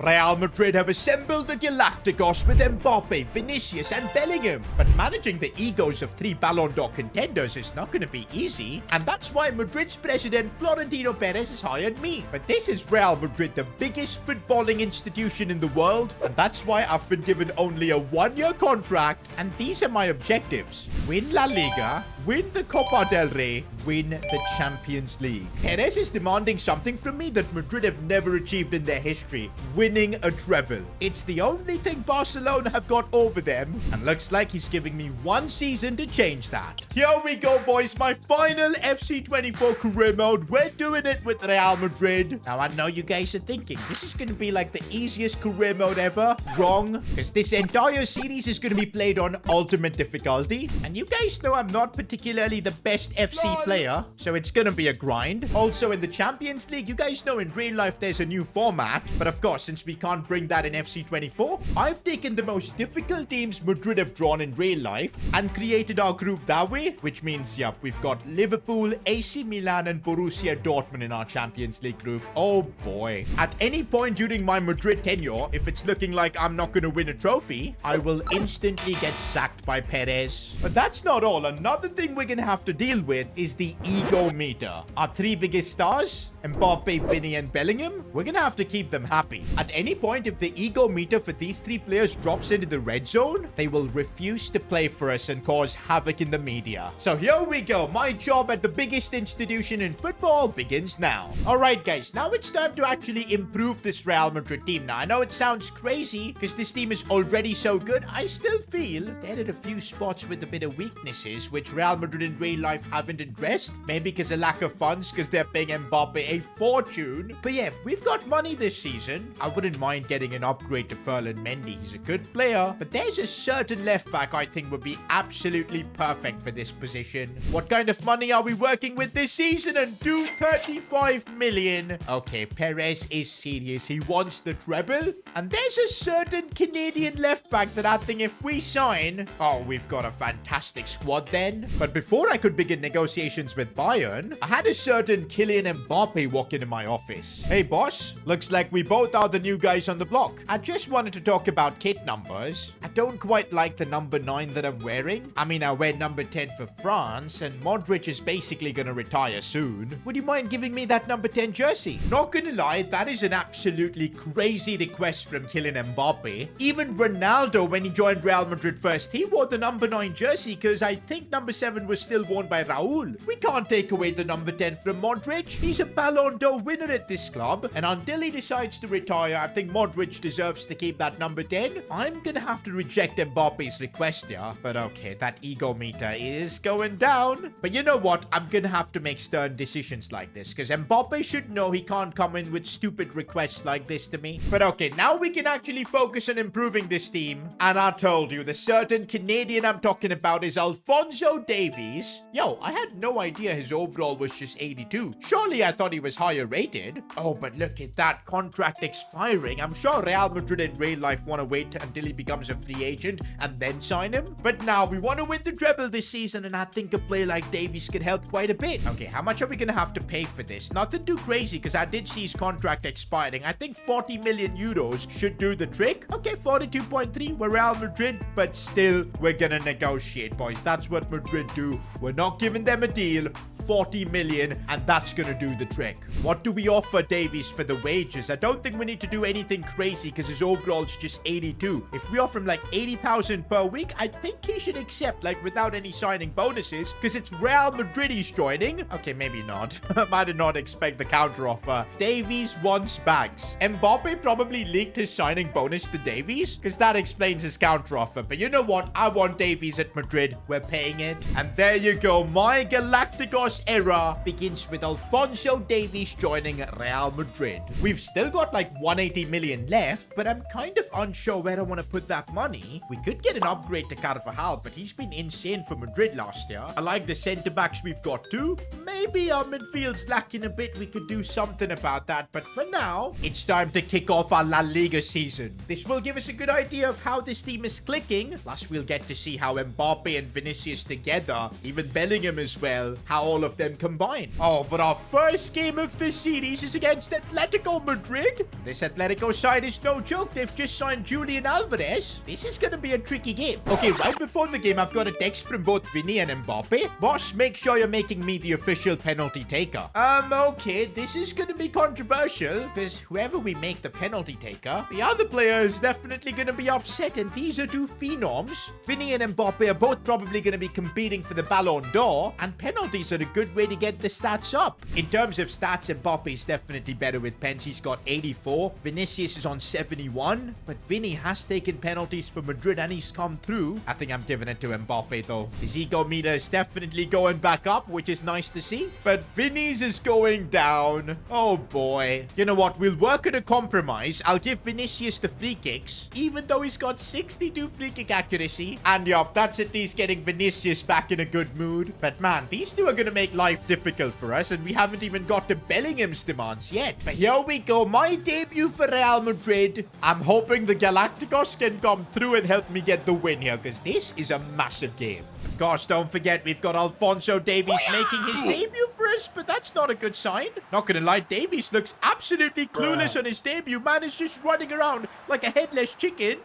Real Madrid have assembled the Galacticos with Mbappe, Vinicius and Bellingham. But managing the egos of 3 Ballon d'Or contenders is not going to be easy. And that's why Madrid's president Florentino Perez has hired me. But this is Real Madrid, the biggest footballing institution in the world. And that's why I've been given only a 1-year contract. And these are my objectives. Win La Liga, win the Copa del Rey, win the Champions League. Perez is demanding something from me that Madrid have never achieved in their history. Winning a treble. It's the only thing Barcelona have got over them. And looks like he's giving me 1 season to change that. Here we go, boys. My final FC24 career mode. We're doing it with Real Madrid. Now, I know you guys are thinking, this is going to be like the easiest career mode ever. Wrong. Because this entire series is going to be played on ultimate difficulty. And you guys know I'm not particularly the best FC player. So it's going to be a grind. Also, in the Champions League, you guys know in real life there's a new format. But of course, since we can't bring that in FC24, I've taken the most difficult teams Madrid have drawn in real life and created our group that way, which means, yep, we've got Liverpool, AC Milan and Borussia Dortmund in our Champions League group. Oh boy. At any point during my Madrid tenure, if it's looking like I'm not going to win a trophy, I will instantly get sacked by Perez. But that's not all. Another thing we're going to have to deal with is the ego meter. Our 3 biggest stars, Mbappe, Vinny and Bellingham, we're going to have to keep them happy. At any point, if the ego meter for these 3 players drops into the red zone, they will refuse to play for us and cause havoc in the media. So here we go. My job at the biggest institution in football begins now. Alright guys, now it's time to actually improve this Real Madrid team. Now I know it sounds crazy because this team is already so good. I still feel there are a few spots with a bit of weaknesses which Real Madrid in real life haven't addressed. Maybe because of lack of funds, because they're paying Mbappe a fortune. But yeah, if we've got money this season, I wouldn't mind getting an upgrade to Ferland Mendy. He's a good player, but there's a certain left back I think would be absolutely perfect for this position. What kind of money are we working with this season? And do 35 million. Okay, Perez is serious. He wants the treble. And there's a certain Canadian left back that I think if we sign, oh, we've got a fantastic squad then. But before I could begin negotiations with Bayern, I had a certain Kylian Mbappe walk into my office. Hey boss, looks like we both are the new guys on the block. I just wanted to talk about kit numbers. I don't quite like the number 9 that I'm wearing. I mean, I wear number 10 for France, and Modric is basically gonna retire soon. Would you mind giving me that number 10 jersey? Not gonna lie, that is an absolutely crazy request from Kylian Mbappe. Even Ronaldo, when he joined Real Madrid first, he wore the number 9 jersey because I think number 7 was still worn by Raul. We can't take away the number 10 from Modric. He's a Ballon d'Or winner at this club, and until he decides to retire, I think Modric deserves to keep that number 10. I'm gonna have to reject Mbappe's request here, but okay, that ego meter is going down. But you know what? I'm gonna have to make stern decisions like this, because Mbappe should know he can't come in with stupid requests like this to me. But okay, now we can actually focus on improving this team. And I told you, the certain Canadian I'm talking about is Alphonso Davies. Yo, I had no idea his overall was just 82. Surely I thought he was higher rated. Oh, but look at that contract expiring. I'm sure Real Madrid in real life want to wait until he becomes a free agent and then sign him. But now we want to win the treble this season, and I think a player like Davies could help quite a bit. Okay, how much are we going to have to pay for this? Nothing too crazy because I did see his contract expiring. I think 40 million euros should do the trick. Okay, 42.3. We're Real Madrid, but still, we're going to negotiate, boys. That's what Madrid do. We're not giving them a deal. 40 million, and that's gonna do the trick. What do we offer Davies for the wages? I don't think we need to do anything crazy because his overall's just 82. If we offer him like 80,000 per week, I think he should accept, like without any signing bonuses, because it's Real Madrid he's joining. Okay, maybe not. I did not expect the counter offer. Davies wants bags. Mbappe probably leaked his signing bonus to Davies because that explains his counter offer. But you know what? I want Davies at Madrid. We're paying it. And there you go. My Galacticos era begins with Alphonso Davies joining Real Madrid. We've still got like 180 million left, but I'm kind of unsure where I want to put that money. We could get an upgrade to Carvajal, but he's been insane for Madrid last year. I like the centre backs we've got too. Maybe our midfield's lacking a bit. We could do something about that, but for now, it's time to kick off our La Liga season. This will give us a good idea of how this team is clicking. Plus, we'll get to see how Mbappe and Vinicius together, even Bellingham as well, how all of them combine. Oh, but our first game game of this series is against Atletico Madrid. This Atletico side is no joke. They've just signed Julian Alvarez. This is going to be a tricky game. Okay, right before the game, I've got a text from both Vinny and Mbappe. Boss, make sure you're making me the official penalty taker. Okay, this is going to be controversial because whoever we make the penalty taker, the other player is definitely going to be upset, and these are two phenoms. Vinny and Mbappe are both probably going to be competing for the Ballon d'Or, and penalties are a good way to get the stats up. In terms of stats, Mbappe is definitely better with pens. He's got 84. Vinicius is on 71, but Vinny has taken penalties for Madrid and he's come through. I think I'm giving it to Mbappe though. His ego meter is definitely going back up, which is nice to see, but Vinny's is going down. Oh boy. You know what? We'll work on a compromise. I'll give Vinicius the free kicks, even though he's got 62 free kick accuracy. And yup, that's at least getting Vinicius back in a good mood. But man, these two are going to make life difficult for us, and we haven't even got to Bellingham's demands yet. But here we go. My debut for Real Madrid. I'm hoping the Galacticos can come through and help me get the win here, because this is a massive game. Of course, don't forget, we've got Alphonso Davies making his debut for us, but that's not a good sign. Not gonna lie, Davies looks absolutely clueless on his debut. Man is just running around like a headless chicken.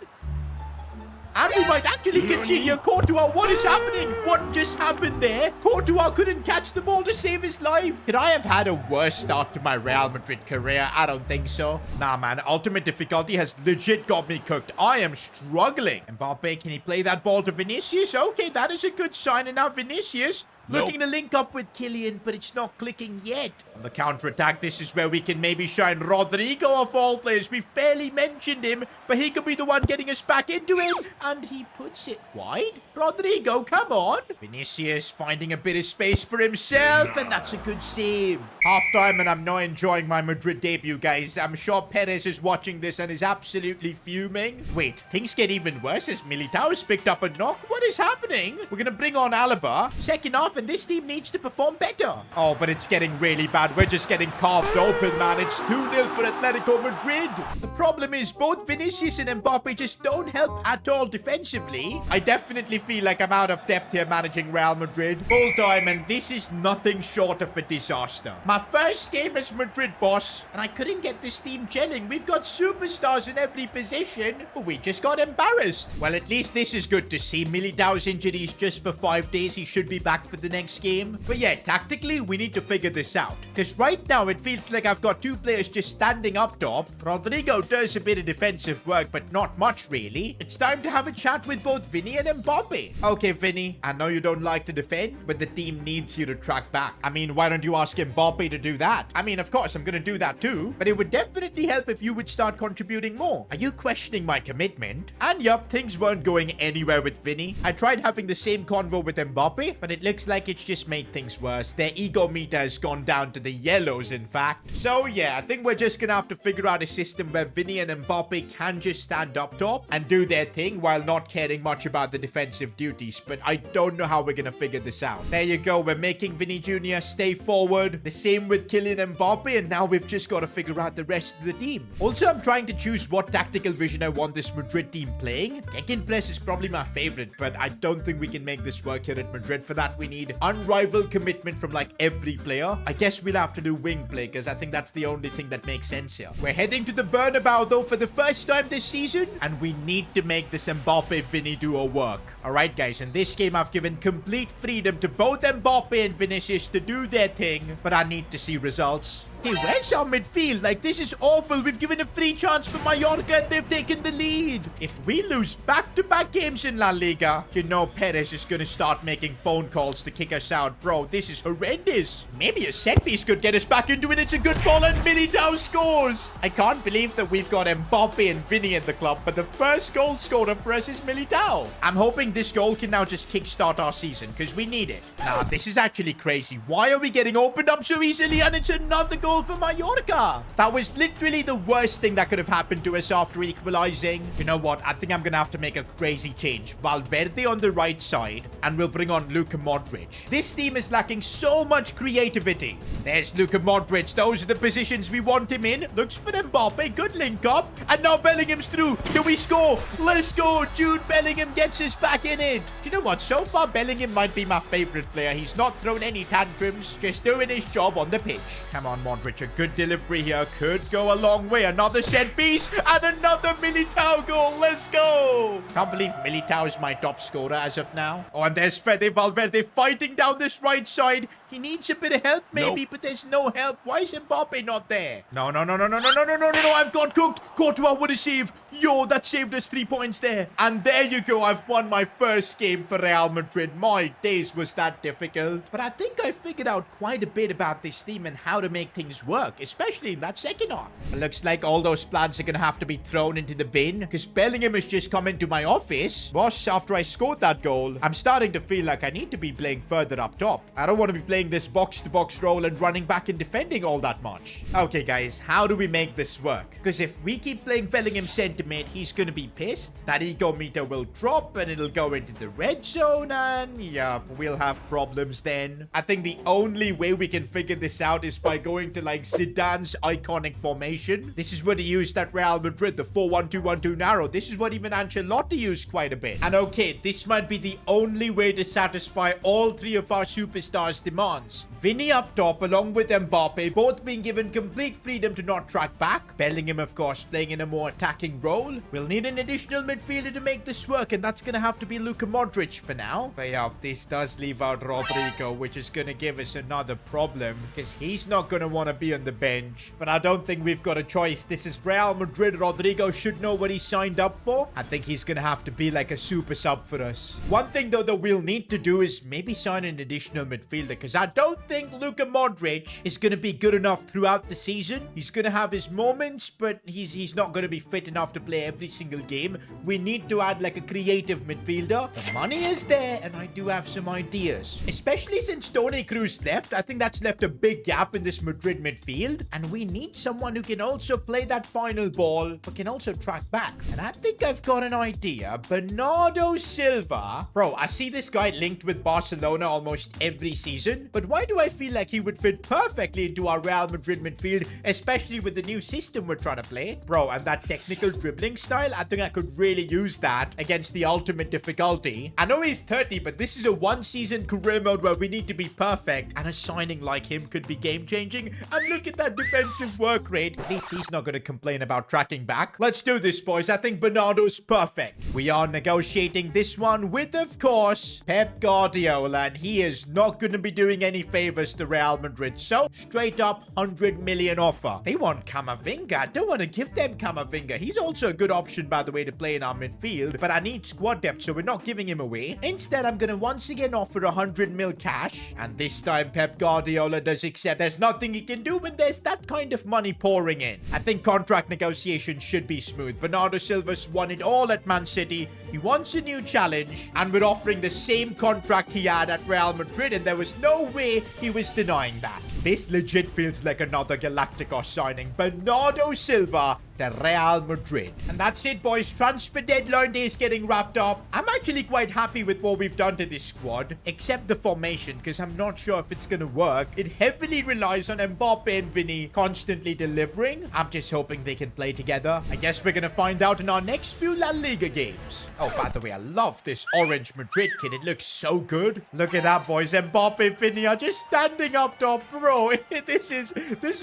And we might actually continue. Courtois, what is happening? What just happened there? Courtois couldn't catch the ball to save his life. Could I have had a worse start to my Real Madrid career? I don't think so. Nah, man. Ultimate difficulty has legit got me cooked. I am struggling. Mbappe, can he play that ball to Vinicius? Okay, that is a good sign. And now Vinicius looking to link up with Kylian, but it's not clicking yet. On the counter-attack, this is where we can maybe shine Rodrigo of all players. We've barely mentioned him, but he could be the one getting us back into it. And he puts it wide. Rodrigo, come on. Vinicius finding a bit of space for himself, and that's a good save. Half-time, and I'm not enjoying my Madrid debut, guys. I'm sure Perez is watching this and is absolutely fuming. Wait, things get even worse as Militao has picked up a knock. What is happening? We're going to bring on Alaba. Second half, and this team needs to perform better. Oh, but it's getting really bad. We're just getting carved open, man. It's 2-0 for Atletico Madrid. The problem is both Vinicius and Mbappe just don't help at all defensively. I definitely feel like I'm out of depth here managing Real Madrid. Full time, and this is nothing short of a disaster. My first game as Madrid boss, and I couldn't get this team gelling. We've got superstars in every position, but we just got embarrassed. Well, at least this is good to see. Militao's injury is just for 5 days. He should be back for the next game. But yeah, tactically, we need to figure this out. Because right now, it feels like I've got 2 players just standing up top. Rodrigo does a bit of defensive work, but not much really. It's time to have a chat with both Vinny and Mbappe. Okay, Vinny, I know you don't like to defend, but the team needs you to track back. I mean, why don't you ask Mbappe to do that? I mean, of course, I'm going to do that too, but it would definitely help if you would start contributing more. Are you questioning my commitment? And yup, things weren't going anywhere with Vinny. I tried having the same convo with Mbappe, but it looks like it's just made things worse. Their ego meter has gone down to the yellows, in fact. So yeah, I think we're just gonna have to figure out a system where Vinny and Mbappe can just stand up top and do their thing while not caring much about the defensive duties. But I don't know how we're gonna figure this out. There you go. We're making Vinny Jr. stay forward. The same with Kylian Mbappe, and now we've just got to figure out the rest of the team. Also, I'm trying to choose what tactical vision I want this Madrid team playing. Gegenpress is probably my favorite, but I don't think we can make this work here at Madrid. For that, we need unrivaled commitment from like every player. I guess we'll have to do wing play because I think that's the only thing that makes sense here. We're heading to the Bernabeu though for the first time this season, and we need to make this Mbappe-Vinny duo work. Alright guys, in this game I've given complete freedom to both Mbappe and Vinicius to do their thing, but I need to see results. Hey, where's our midfield? Like, this is awful. We've given a free chance for Mallorca and they've taken the lead. If we lose back-to-back games in La Liga, you know Perez is going to start making phone calls to kick us out. Bro, this is horrendous. Maybe a set piece could get us back into it. It's a good ball and Militao scores. I can't believe that we've got Mbappe and Vinny in the club, but the first goal scorer for us is Militao. I'm hoping this goal can now just kickstart our season because we need it. Nah, this is actually crazy. Why are we getting opened up so easily and it's another goal for Mallorca? That was literally the worst thing that could have happened to us after equalizing. You know what? I think I'm gonna have to make a crazy change. Valverde on the right side, and we'll bring on Luka Modric. This team is lacking so much creativity. There's Luka Modric. Those are the positions we want him in. Looks for Mbappe. Good link up. And now Bellingham's through. Can we score? Let's go. Jude Bellingham gets us back in it. Do you know what? So far, Bellingham might be my favorite player. He's not thrown any tantrums. Just doing his job on the pitch. Come on, Modric. Modric. A good delivery here could go a long way. Another set piece and another Militao goal. Let's go. Can't believe Militao is my top scorer as of now. Oh, and there's Fede Valverde fighting down this right side. He needs a bit of help maybe, but there's no help. Why is Mbappe not there? No. I've got cooked. Courtois would have saved. Yo, that saved us 3 points there. And there you go. I've won my first game for Real Madrid. My days, was that difficult. But I think I figured out quite a bit about this team and how to make things work, especially in that second half. It looks like all those plans are going to have to be thrown into the bin because Bellingham has just come into my office. Boss, after I scored that goal, I'm starting to feel like I need to be playing further up top. I don't want to be playing this box-to-box role and running back and defending all that much. Okay, guys, how do we make this work? Because if we keep playing Bellingham centre mid, he's going to be pissed. That ego meter will drop and it'll go into the red zone and yeah, we'll have problems then. I think the only way we can figure this out is by going to like Zidane's iconic formation. This is what he used at Real Madrid, the 4-1-2-1-2 narrow. This is what even Ancelotti used quite a bit. And okay, this might be the only way to satisfy all three of our superstars' demands. Vinny up top along with Mbappe, both being given complete freedom to not track back. Bellingham, of course, playing in a more attacking role. We'll need an additional midfielder to make this work, and that's going to have to be Luka Modric for now. But yeah, this does leave out Rodrigo, which is going to give us another problem because he's not going to want to be on the bench. But I don't think we've got a choice. This is Real Madrid. Rodrigo should know what he signed up for. I think he's going to have to be like a super sub for us. One thing, though, that we'll need to do is maybe sign an additional midfielder because I don't think Luka Modric is going to be good enough throughout the season. He's going to have his moments, but he's not going to be fit enough to play every single game. We need to add like a creative midfielder. The money is there, and I do have some ideas. Especially since Toni Kroos left, I think that's left a big gap in this Madrid midfield, and we need someone who can also play that final ball, but can also track back. And I think I've got an idea. Bernardo Silva. Bro, I see this guy linked with Barcelona almost every season, but why do I feel like he would fit perfectly into our Real Madrid midfield, especially with the new system we're trying to play? Bro, and that technical dribbling style, I think I could really use that against the ultimate difficulty. I know he's 30, but this is a one-season career mode where we need to be perfect, and a signing like him could be game-changing. And look at that defensive work rate. At least he's not going to complain about tracking back. Let's do this, boys. I think Bernardo's perfect. We are negotiating this one with, of course, Pep Guardiola, and he is not going to be doing any favors to Real Madrid. So, straight up 100 million offer. They want Camavinga. I don't want to give them Camavinga. He's also a good option, by the way, to play in our midfield, but I need squad depth, so we're not giving him away. Instead, I'm going to once again offer 100 mil cash, and this time Pep Guardiola does accept. There's nothing he can do when there's that kind of money pouring in. I think contract negotiations should be smooth. Bernardo Silva's won it all at Man City. He wants a new challenge, and we're offering the same contract he had at Real Madrid, and there was no way he was denying that. This legit feels like another Galacticos signing. Bernardo Silva to Real Madrid. And that's it, boys. Transfer deadline day is getting wrapped up. I'm actually quite happy with what we've done to this squad, except the formation, because I'm not sure if it's going to work. It heavily relies on Mbappe and Vinny constantly delivering. I'm just hoping they can play together. I guess we're going to find out in our next few La Liga games. Oh, by the way, I love this orange Madrid kit. It looks so good. Look at that, boys. Mbappe and Vinny are just standing up top. Bro, this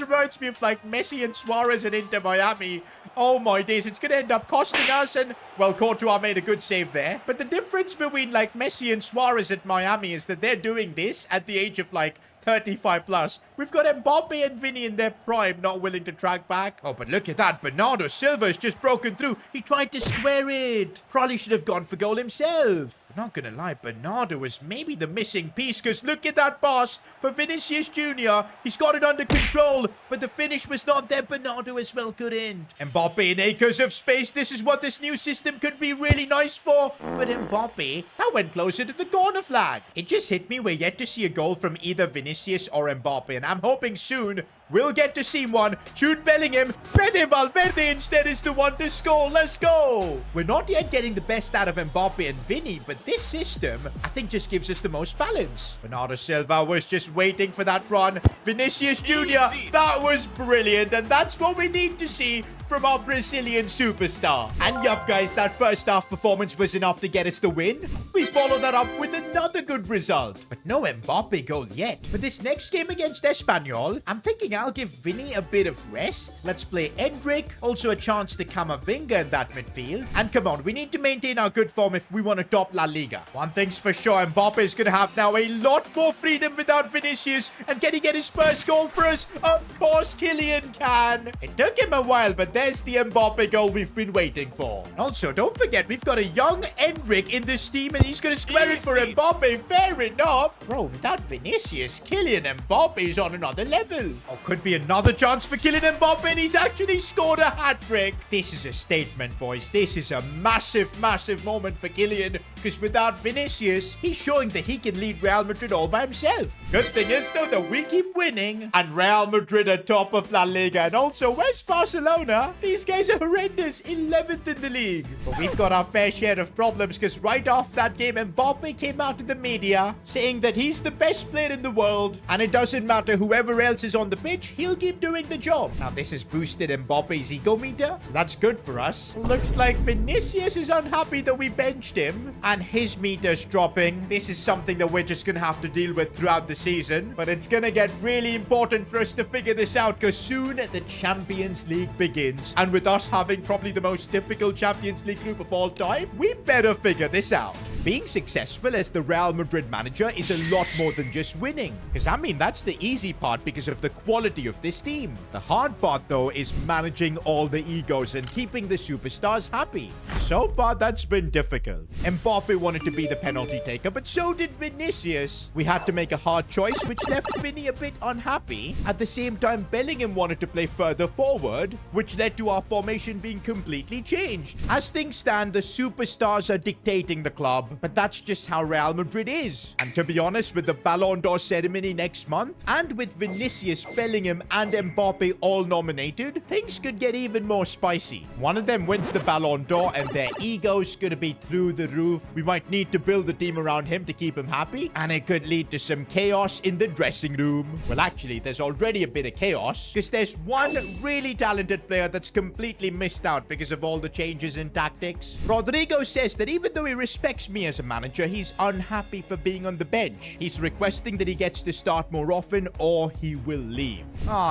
reminds me of like Messi and Suarez in Inter Miami. Oh my days, it's going to end up costing us. And, well, Courtois made a good save there. But the difference between, like, Messi and Suarez at Miami is that they're doing this at the age of, like, 35 plus. We've got Mbappe and Vinny in their prime, not willing to track back. Oh, but look at that. Bernardo Silva's just broken through. He tried to square it. Probably should have gone for goal himself. I'm not gonna lie, Bernardo was maybe the missing piece, because look at that pass for Vinicius Jr. He's got it under control, but the finish was not there. Bernardo as well couldn't. Mbappe in acres of space. This is what this new system could be really nice for. But Mbappe, that went closer to the corner flag. It just hit me. We're yet to see a goal from either Vinicius or Mbappe, and I'm hoping soon we'll get to see one. Jude Bellingham. Fede Valverde instead is the one to score. Let's go. We're not yet getting the best out of Mbappe and Vinny, but this system, I think, just gives us the most balance. Bernardo Silva was just waiting for that run. Vinicius Jr., that was brilliant, and that's what we need to see. from our Brazilian superstar. And yup, guys, that first half performance was enough to get us the win. We followed that up with another good result. But no Mbappe goal yet. For this next game against Espanyol, I'm thinking I'll give Vinny a bit of rest. Let's play Endrick. Also a chance to Camavinga in that midfield. And come on, we need to maintain our good form if we want to top La Liga. One thing's for sure, Mbappe is going to have now a lot more freedom without Vinicius. And can he get his first goal for us? Of course, Kylian can. It took him a while, but there's the Mbappe goal we've been waiting for. Also, don't forget, we've got a young Endrick in this team, and he's going to square it for Mbappe. Fair enough. Bro, without Vinicius, Kylian Mbappe is on another level. Oh, could be another chance for Kylian Mbappe, and he's actually scored a hat-trick. This is a statement, boys. This is a massive, massive moment for Kylian, because without Vinicius, he's showing that he can lead Real Madrid all by himself. Good thing is, though, that we keep winning, and Real Madrid are top of La Liga, and also West Barcelona. These guys are horrendous, 11th in the league. But we've got our fair share of problems, because right off that game, Mbappe came out in the media saying that he's the best player in the world, and it doesn't matter whoever else is on the pitch, he'll keep doing the job. Now, this has boosted Mbappe's ego meter. That's good for us. Looks like Vinicius is unhappy that we benched him, and his meter's dropping. This is something that we're just gonna have to deal with throughout the season, but it's gonna get really important for us to figure this out, because soon the Champions League begins, and with us having probably the most difficult Champions League group of all time, we better figure this out. Being successful as the Real Madrid manager is a lot more than just winning. Because, I mean, that's the easy part because of the quality of this team. The hard part, though, is managing all the egos and keeping the superstars happy. So far, that's been difficult. Mbappe wanted to be the penalty taker, but so did Vinicius. We had to make a hard choice, which left Vinny a bit unhappy. At the same time, Bellingham wanted to play further forward, which led to our formation being completely changed. As things stand, the superstars are dictating the club. But that's just how Real Madrid is. And to be honest, with the Ballon d'Or ceremony next month, and with Vinicius, Bellingham, and Mbappe all nominated, things could get even more spicy. One of them wins the Ballon d'Or, and their ego's gonna be through the roof. We might need to build a team around him to keep him happy, and it could lead to some chaos in the dressing room. Well, actually, there's already a bit of chaos, because there's one really talented player that's completely missed out because of all the changes in tactics. Rodrigo says that even though he respects me as a manager, he's unhappy for being on the bench. He's requesting that he gets to start more often or he will leave.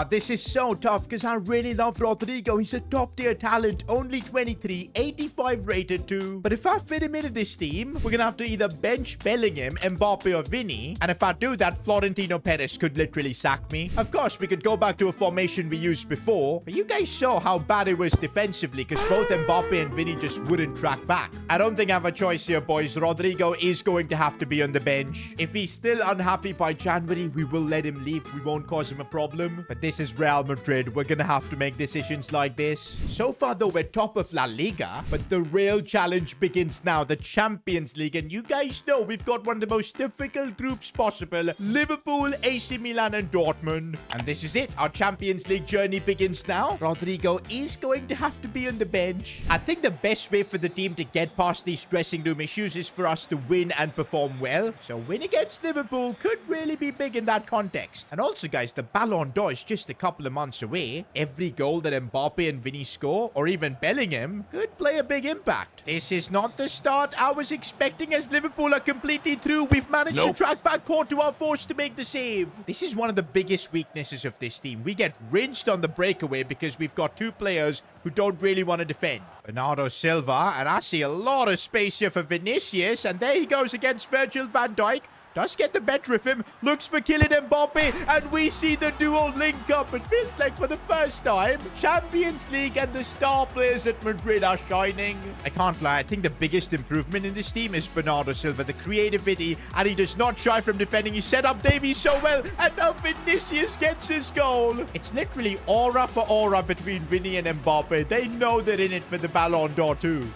This is so tough because I really love Rodrigo. He's a top tier talent, only 23, 85 rated too. But if I fit him into this team, we're gonna have to either bench Bellingham, Mbappe or Vinny. And if I do that, Florentino Perez could literally sack me. Of course, we could go back to a formation we used before, but you guys saw how bad it was defensively because both Mbappe and Vinny just wouldn't track back. I don't think I have a choice here, boys. Rodrigo is going to have to be on the bench. If he's still unhappy by January, we will let him leave. We won't cause him a problem. But this is Real Madrid. We're going to have to make decisions like this. So far, though, we're top of La Liga. But the real challenge begins now. The Champions League. And you guys know we've got one of the most difficult groups possible. Liverpool, AC Milan, and Dortmund. And this is it. Our Champions League journey begins now. Rodrigo is going to have to be on the bench. I think the best way for the team to get past these dressing room issues is for us to win and perform well. So win against Liverpool could really be big in that context. And also, guys, the Ballon d'Or is just a couple of months away. Every goal that Mbappe and Vinny score, or even Bellingham, could play a big impact. This is not the start I was expecting as Liverpool are completely through. We've managed to track back Courtois our force to make the save. This is one of the biggest weaknesses of this team. We get rinsed on the breakaway because we've got two players who don't really want to defend. Bernardo Silva, and I see a lot of space here for Vinicius, and there he goes against Virgil van Dijk. Does get the better of him, looks for Kylian Mbappe, and we see the duo link up. It feels like for the first time, Champions League and the star players at Madrid are shining. I can't lie, I think the biggest improvement in this team is Bernardo Silva, the creativity, and he does not shy from defending. He set up Davies so well, and now Vinicius gets his goal. It's literally aura for aura between Vinny and Mbappe. They know they're in it for the Ballon d'Or too.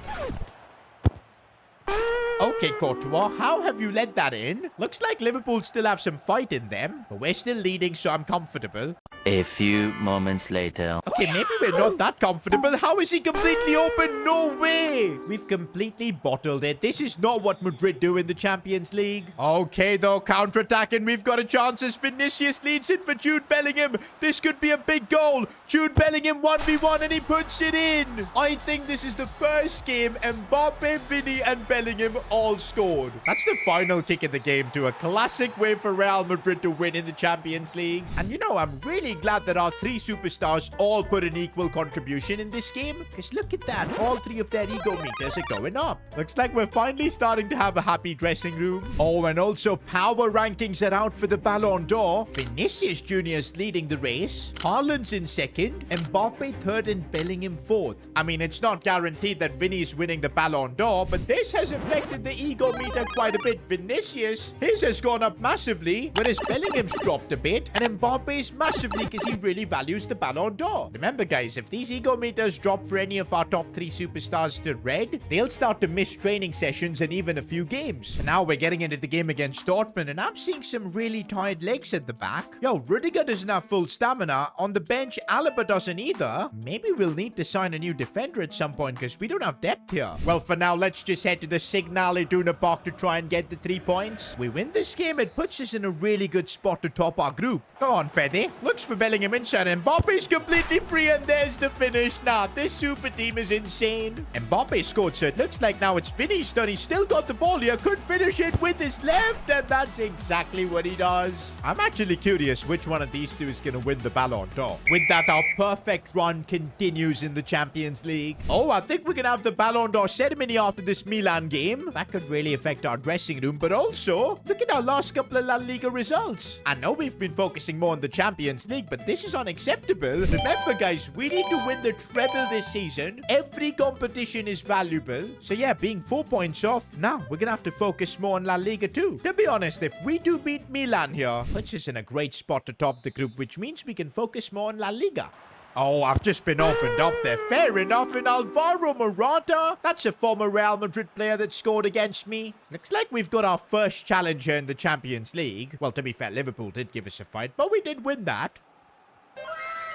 Okay, Courtois, how have you let that in? Looks like Liverpool still have some fight in them, but we're still leading, so I'm comfortable. A few moments later. Okay, maybe we're not that comfortable. How is he completely open? No way! We've completely bottled it. This is not what Madrid do in the Champions League. Okay, though, counter-attacking. We've got a chance as Vinicius leads it for Jude Bellingham. This could be a big goal. Jude Bellingham 1v1 and he puts it in. I think this is the first game Mbappe, Vinny and Bellingham all scored. That's the final kick of the game to a classic way for Real Madrid to win in the Champions League. And you know, I'm really glad that our three superstars all put an equal contribution in this game. Because look at that. All three of their ego meters are going up. Looks like we're finally starting to have a happy dressing room. Oh, and also power rankings are out for the Ballon d'Or. Vinicius Jr. is leading the race. Haaland's in second. Mbappe third and Bellingham fourth. I mean, it's not guaranteed that Vinny's winning the Ballon d'Or, but this has affected the ego meter quite a bit. Vinicius, his has gone up massively, whereas Bellingham's dropped a bit, and Mbappe's massively because he really values the Ballon d'Or. Remember, guys, if these ego meters drop for any of our top three superstars to red, they'll start to miss training sessions and even a few games. And now we're getting into the game against Dortmund, and I'm seeing some really tired legs at the back. Yo, Rudiger doesn't have full stamina. On the bench, Alaba doesn't either. Maybe we'll need to sign a new defender at some point because we don't have depth here. Well, for now, let's just head to the Signal Iduna Park to try and get the 3 points. We win this game, it puts us in a really good spot to top our group. Go on, Fede. Looks for Bellingham inside. Mbappe's completely free, and there's the finish. Nah, this super team is insane. Mbappe scored, so it looks like now it's Vinny's turn. He's still got the ball here. Could finish it with his left, and that's exactly what he does. I'm actually curious which one of these two is going to win the Ballon d'Or. With that, our perfect run continues in the Champions League. Oh, I think we're going to have the Ballon d'Or ceremony after this Milan game. That could really affect our dressing room, but also, look at our last couple of La Liga results. I know we've been focusing more on the Champions League, but this is unacceptable. Remember, guys, we need to win the treble this season. Every competition is valuable. So yeah, being 4 points off, now we're going to have to focus more on La Liga too. To be honest, if we do beat Milan here, puts us in a great spot to top the group, which means we can focus more on La Liga. Oh, I've just been opened up there. Fair enough. And Alvaro Morata, that's a former Real Madrid player that scored against me. Looks like we've got our first challenger in the Champions League. Well, to be fair, Liverpool did give us a fight, but we did win that.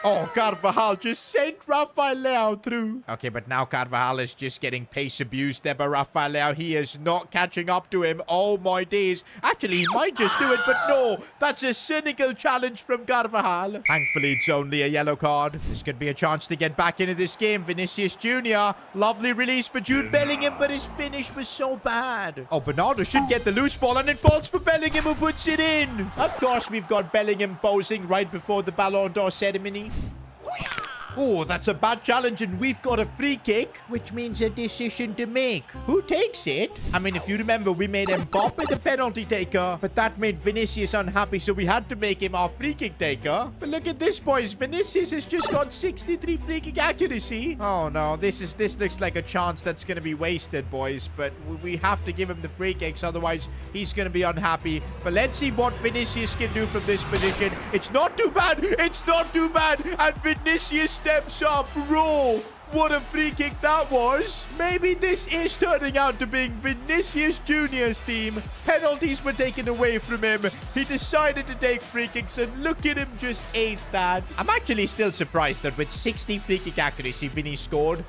Oh, Carvajal just sent Rafael Leao through. Okay, but now Carvajal is just getting pace abused there by Rafael Leao. He is not catching up to him. Oh, my days. Actually, he might just do it, but no. That's a cynical challenge from Carvajal. Thankfully, it's only a yellow card. This could be a chance to get back into this game. Vinicius Jr. Lovely release for Jude Bellingham, but his finish was so bad. Oh, Bernardo should get the loose ball, and it falls for Bellingham, who puts it in. Of course, we've got Bellingham posing right before the Ballon d'Or ceremony. Oh, that's a bad challenge, and we've got a free kick, which means a decision to make. Who takes it? I mean, if you remember, we made Mbappe the penalty taker, but that made Vinicius unhappy, so we had to make him our free kick taker. But look at this, boys. Vinicius has just got 63 free kick accuracy. Oh, no. This looks like a chance that's going to be wasted, boys, but we have to give him the free kicks, otherwise he's going to be unhappy. But let's see what Vinicius can do from this position. It's not too bad. It's not too bad. And Vinicius steps up. Bro, what a free kick that was. Maybe this is turning out to being Vinicius Jr.'s team. Penalties were taken away from him. He decided to take free kicks, and look at him just ace that. I'm actually still surprised that with 60 free kick accuracy, Vinny scored.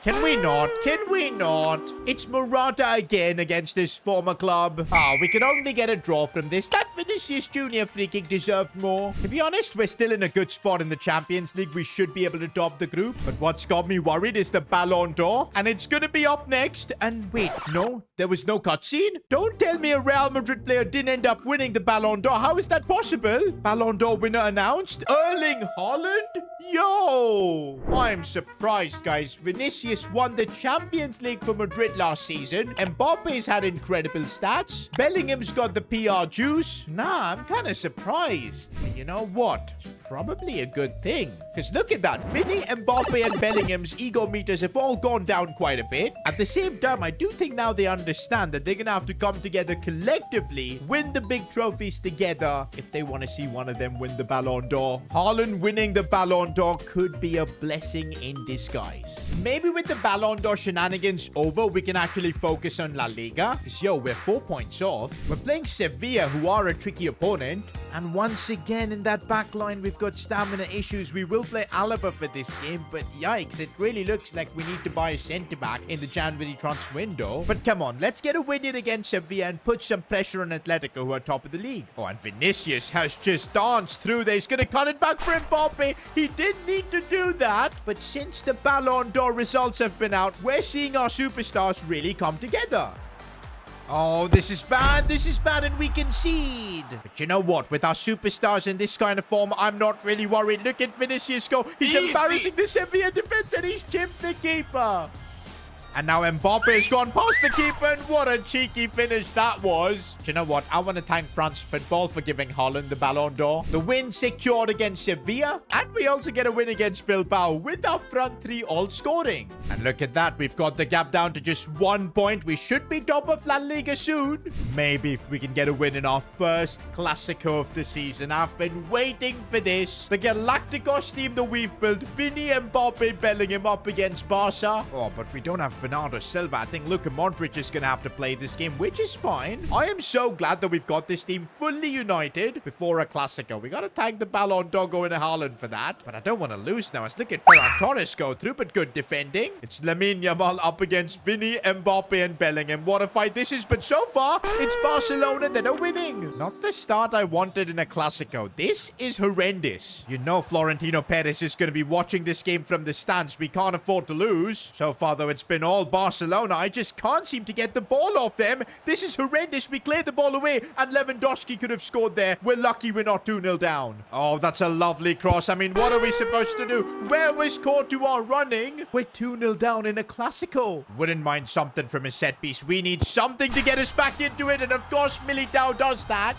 Can we not? Can we not? It's Morata again against his former club. Ah, we can only get a draw from this. That Vinicius Jr. free kick deserved more. To be honest, we're still in a good spot in the Champions League. We should be able to top the group. But what's got me worried is the Ballon d'Or. And it's going to be up next. And wait, no, there was no cutscene? Don't tell me a Real Madrid player didn't end up winning the Ballon d'Or. How is that possible? Ballon d'Or winner announced? Erling Haaland? Yo! I'm surprised, guys. Vinicius won the Champions League for Madrid last season. Mbappe's had incredible stats. Bellingham's got the PR juice. Nah, I'm kind of surprised. And you know what? It's probably a good thing. Because look at that. Vinny, Mbappe, and Bellingham's ego meters have all gone down quite a bit. At the same time, I do think now they understand that they're going to have to come together collectively, win the big trophies together if they want to see one of them win the Ballon d'Or. Haaland winning the Ballon d'Or could be a blessing in disguise. Maybe with the Ballon d'Or shenanigans over, we can actually focus on La Liga. Because, yo, we're 4 points off. We're playing Sevilla, who are a tricky opponent. And once again, in that back line, we've got stamina issues. We will play Alaba for this game, but yikes, it really looks like we need to buy a centre-back in the January transfer window. But come on, let's get a win here against Sevilla and put some pressure on Atletico, who are top of the league. Oh, and Vinicius has just danced through there. He's going to cut it back for Mbappe. He didn't need to do that. But since the Ballon d'Or results have been out, we're seeing our superstars really come together. Oh, this is bad. This is bad, and we concede. But you know what? With our superstars in this kind of form, I'm not really worried. Look at Vinicius go. He's embarrassing the Sevilla defense, and he's chipped the keeper. And now Mbappe has gone past the keeper, and what a cheeky finish that was. Do you know what? I want to thank France Football for giving Haaland the Ballon d'Or. The win secured against Sevilla, and we also get a win against Bilbao with our front three all scoring. And look at that. We've got the gap down to just 1 point. We should be top of La Liga soon. Maybe if we can get a win in our first Clasico of the season. I've been waiting for this. The Galacticos team that we've built. Vinny, Mbappe, Bellingham up against Barca. Oh, but we don't have Bernardo Silva. I think Luka Modric is going to have to play this game, which is fine. I am so glad that we've got this team fully united before a Clasico. We got to thank the Ballon d'Or going to Haaland for that. But I don't want to lose now. Let's look at Ferran Torres go through, but good defending. It's Lamine Yamal up against Vinny, Mbappe, and Bellingham. What a fight this is, but so far, it's Barcelona that are winning. Not the start I wanted in a Clasico. This is horrendous. You know Florentino Perez is going to be watching this game from the stands. We can't afford to lose. So far, though, it's been all Barcelona. I just can't seem to get the ball off them. This is horrendous. We cleared the ball away, and Lewandowski could have scored there. We're lucky we're not 2-0 down. Oh, that's a lovely cross. I mean, what are we supposed to do? Where was Courtois running? We're 2-0 down in a Clasico. Wouldn't mind something from a set piece. We need something to get us back into it, and of course, Militao does that.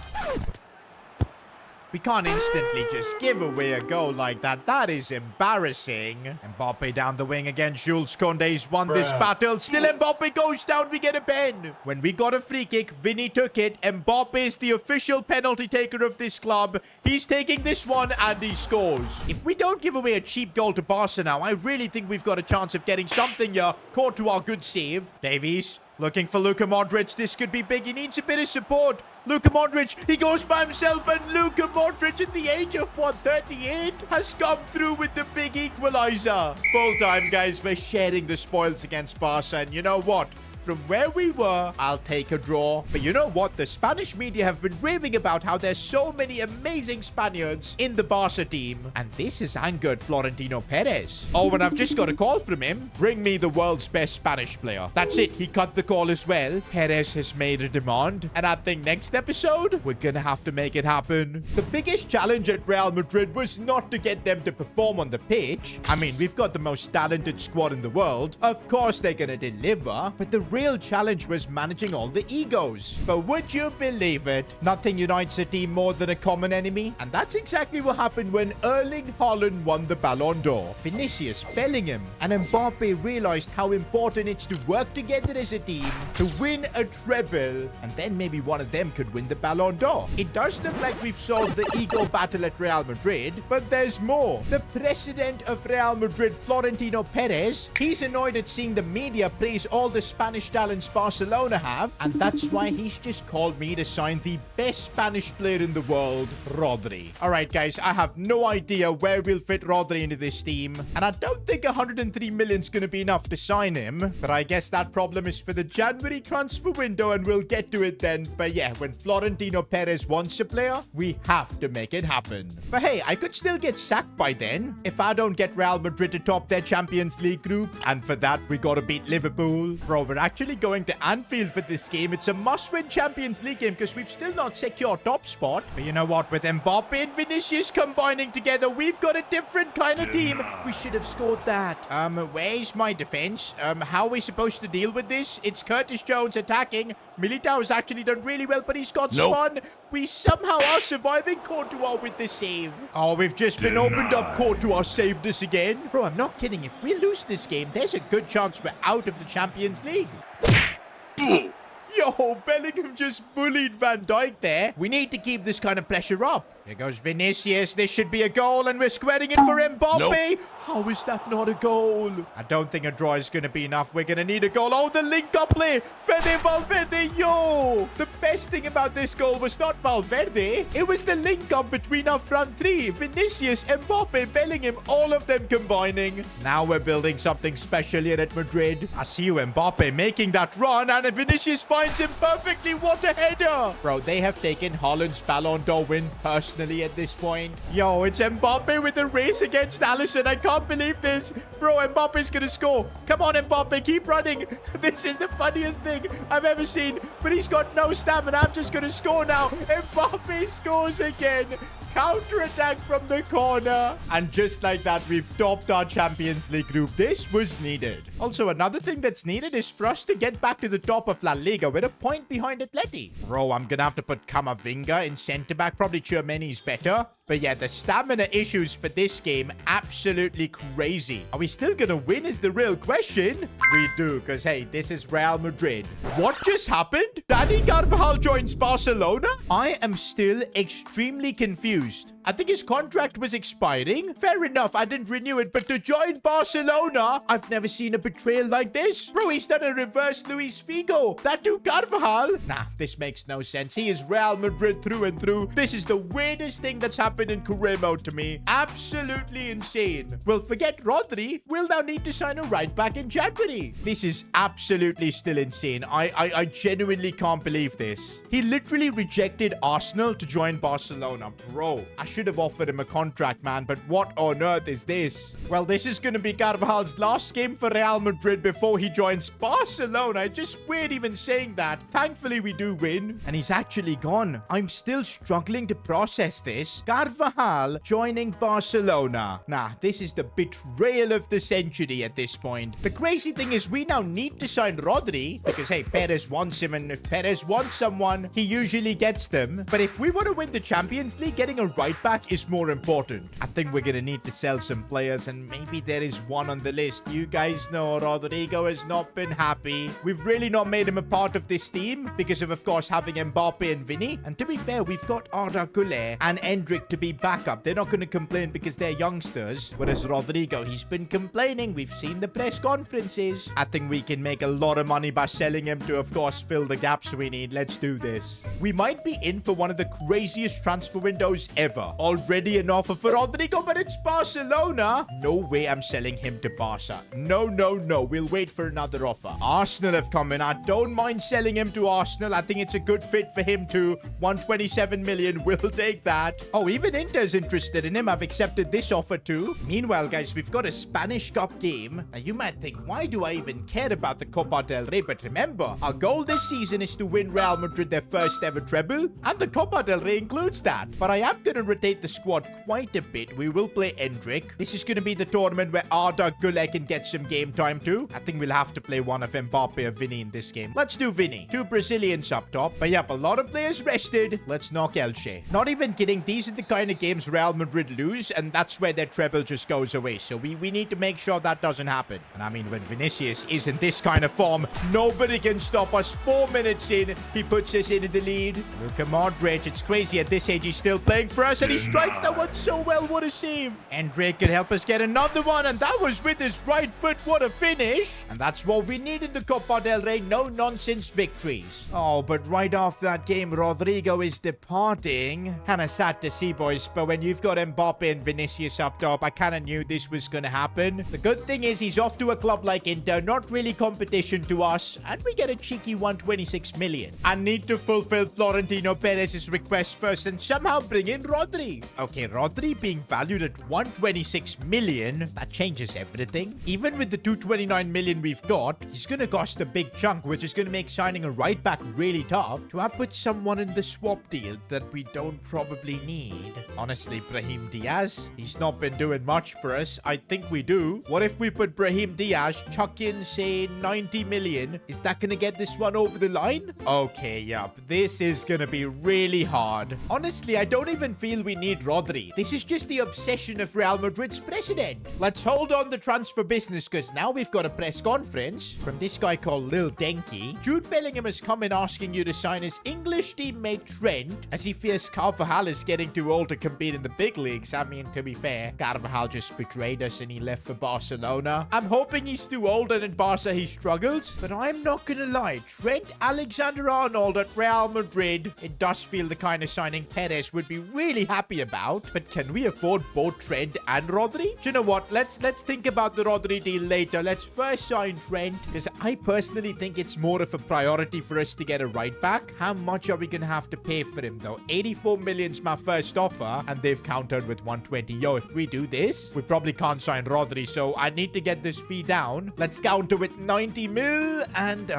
We can't instantly just give away a goal like that. That is embarrassing. Mbappe down the wing again. Jules Koundé's won this battle. Still Mbappe goes down. We get a pen. When we got a free kick, Vinny took it. Mbappe is the official penalty taker of this club. He's taking this one and he scores. If we don't give away a cheap goal to Barca now, I really think we've got a chance of getting something here. Courtois, good save. Davies looking for Luka Modric. This could be big. He needs a bit of support. Luka Modric, he goes by himself, and Luka Modric at the age of 38 has come through with the big equalizer. Full time, guys. We're sharing the spoils against Barca, and you know what? From where we were, I'll take a draw. But you know what? The Spanish media have been raving about how there's so many amazing Spaniards in the Barca team. And this has angered Florentino Perez. Oh, and I've just got a call from him. Bring me the world's best Spanish player. That's it. He cut the call as well. Perez has made a demand. And I think next episode, we're gonna have to make it happen. The biggest challenge at Real Madrid was not to get them to perform on the pitch. I mean, we've got the most talented squad in the world. Of course, they're gonna deliver. But the real challenge was managing all the egos. But would you believe it? Nothing unites a team more than a common enemy. And that's exactly what happened when Erling Haaland won the Ballon d'Or. Vinicius, Bellingham, and Mbappe realized how important it's to work together as a team to win a treble. And then maybe one of them could win the Ballon d'Or. It does look like we've solved the ego battle at Real Madrid, but there's more. The president of Real Madrid, Florentino Perez, he's annoyed at seeing the media praise all the Spanish talents Barcelona have, and that's why he's just called me to sign the best Spanish player in the world, Rodri. Alright guys, I have no idea where we'll fit Rodri into this team, and I don't think 103 million is going to be enough to sign him, but I guess that problem is for the January transfer window, and we'll get to it then. But yeah, when Florentino Perez wants a player, we have to make it happen. But hey, I could still get sacked by then if I don't get Real Madrid to top their Champions League group, and for that we gotta beat Liverpool. Bro, we're actually actually going to Anfield for this game. It's a must-win Champions League game because we've still not secured top spot. But you know what? With Mbappe and Vinicius combining together, we've got a different kind of team. We should have scored that. Where's my defense? How are we supposed to deal with this? It's Curtis Jones attacking. Militao has actually done really well, but he's got spun. We somehow are surviving. Courtois with the save. Oh, we've just been opened up. Courtois saved us again. Bro, I'm not kidding. If we lose this game, there's a good chance we're out of the Champions League. Yo, Bellingham just bullied Van Dijk there. We need to keep this kind of pressure up. Here goes Vinicius. This should be a goal, and we're squaring it for Mbappe. How is that not a goal? I don't think a draw is going to be enough. We're going to need a goal. Oh, the link-up play. Fede Valverde, yo. The best thing about this goal was not Valverde. It was the link-up between our front three. Vinicius, Mbappe, Bellingham, all of them combining. Now we're building something special here at Madrid. I see you, Mbappe, making that run, and Vinicius finds him perfectly. What a header. Bro, they have taken Haaland's Ballon d'Or win personally at this point. Yo, it's Mbappe with a race against Alisson. I can't believe this. Bro, Mbappe's gonna score. Come on, Mbappe, keep running. This is the funniest thing I've ever seen. But he's got no stamina. I'm just gonna score now. Mbappe scores again. Counter-attack from the corner. And just like that, we've topped our Champions League group. This was needed. Also, another thing that's needed is for us to get back to the top of La Liga. We're a point behind Atleti. Bro, I'm gonna have to put Camavinga in centre-back. Probably Tchouameni's better. But yeah, the stamina issues for this game, absolutely crazy. Are we still gonna win is the real question. We do, because hey, this is Real Madrid. What just happened? Dani Carvajal joins Barcelona? I am still extremely confused. I think his contract was expiring. Fair enough, I didn't renew it, but to join Barcelona, I've never seen a betrayal like this. Bro, he's done a reverse Luis Figo. That dude Carvajal? Nah, this makes no sense. He is Real Madrid through and through. This is the weirdest thing that's happened in career mode to me. Absolutely insane. Well, forget Rodri. We'll now need to sign a right back in January. This is absolutely still insane. I genuinely can't believe this. He literally rejected Arsenal to join Barcelona. Bro, I should have offered him a contract, man, but what on earth is this? Well, this is going to be Carvajal's last game for Real Madrid before he joins Barcelona. It's just weird even saying that. Thankfully, we do win. And he's actually gone. I'm still struggling to process this. Carvajal joining Barcelona. Nah, this is the betrayal of the century at this point. The crazy thing is we now need to sign Rodri because, hey, Perez wants him, and if Perez wants someone, he usually gets them. But if we want to win the Champions League, getting a right back is more important. I think we're gonna need to sell some players, and maybe there is one on the list. You guys know Rodrigo has not been happy. We've really not made him a part of this team because of course, having Mbappe and Vinny. And to be fair, we've got Arda Güler and Endrick to be backup. They're not going to complain because they're youngsters. Whereas Rodrigo, he's been complaining. We've seen the press conferences. I think we can make a lot of money by selling him to, of course, fill the gaps we need. Let's do this. We might be in for one of the craziest transfer windows ever. Already an offer for Rodrigo, but it's Barcelona. No way I'm selling him to Barca. No, no, no. We'll wait for another offer. Arsenal have come in. I don't mind selling him to Arsenal. I think it's a good fit for him too. 127 million. We'll take that. Oh, even Inter's interested in him. I've accepted this offer too. Meanwhile, guys, we've got a Spanish Cup game. Now, you might think, why do I even care about the Copa del Rey? But remember, our goal this season is to win Real Madrid their first ever treble. And the Copa del Rey includes that. But I am going to rotate the squad quite a bit. We will play Endrick. This is going to be the tournament where Arda Güler can get some game time too. I think we'll have to play one of Mbappe or Vinny in this game. Let's do Vinny. Two Brazilians up top. But yep, a lot of players rested. Let's knock Elche. Not even kidding. These are the kind of games Real Madrid lose, and that's where their treble just goes away. So we need to make sure that doesn't happen. And I mean, when Vinicius is in this kind of form, nobody can stop us. 4 minutes in, he puts us in the lead. Luka Modric, it's crazy. At this age, he's still playing for us, and he strikes that one so well. What a save. Endrick could help us get another one, and that was with his right foot. What a finish. And that's what we need in the Copa del Rey. No nonsense victories. Oh, but right after that game, Rodrigo is departing. Kinda sad to see, boys, but when you've got Mbappe and Vinicius up top, I kind of knew this was going to happen. The good thing is he's off to a club like Inter, not really competition to us, and we get a cheeky 126 million. I need to fulfill Florentino Perez's request first and somehow bring in Rodri. Okay, Rodri being valued at 126 million, that changes everything. Even with the 2 29 million we've got, he's going to cost a big chunk, which is going to make signing a right back really tough. Do I put someone in the swap deal that we don't probably need? Honestly, Brahim Diaz, he's not been doing much for us. I think we do. What if we put Brahim Diaz, chuck in, say, 90 million? Is that going to get this one over the line? Okay, yep. This is going to be really hard. Honestly, I don't even feel we need Rodri. This is just the obsession of Real Madrid's president. Let's hold on the transfer business, because now we've got a press conference from this guy called Lil Denki. Jude Bellingham has come in asking you to sign his English teammate Trent, as he fears Carvajal is getting too old to compete in the big leagues. I mean, to be fair, Carvajal just betrayed us and he left for Barcelona. I'm hoping he's too old and in Barca he struggles, but I'm not gonna lie, Trent Alexander-Arnold at Real Madrid, it does feel the kind of signing Perez would be really happy about. But can we afford both Trent and Rodri? Do you know what? Let's think about the Rodri deal later. Let's first sign Trent, because I personally think it's more of a priority for us to get a right back. How much are we gonna have to pay for him though? 84 million's my first offer, and they've countered with 120. Yo, if we do this, we probably can't sign Rodri, so I need to get this fee down. Let's counter with 90 mil, and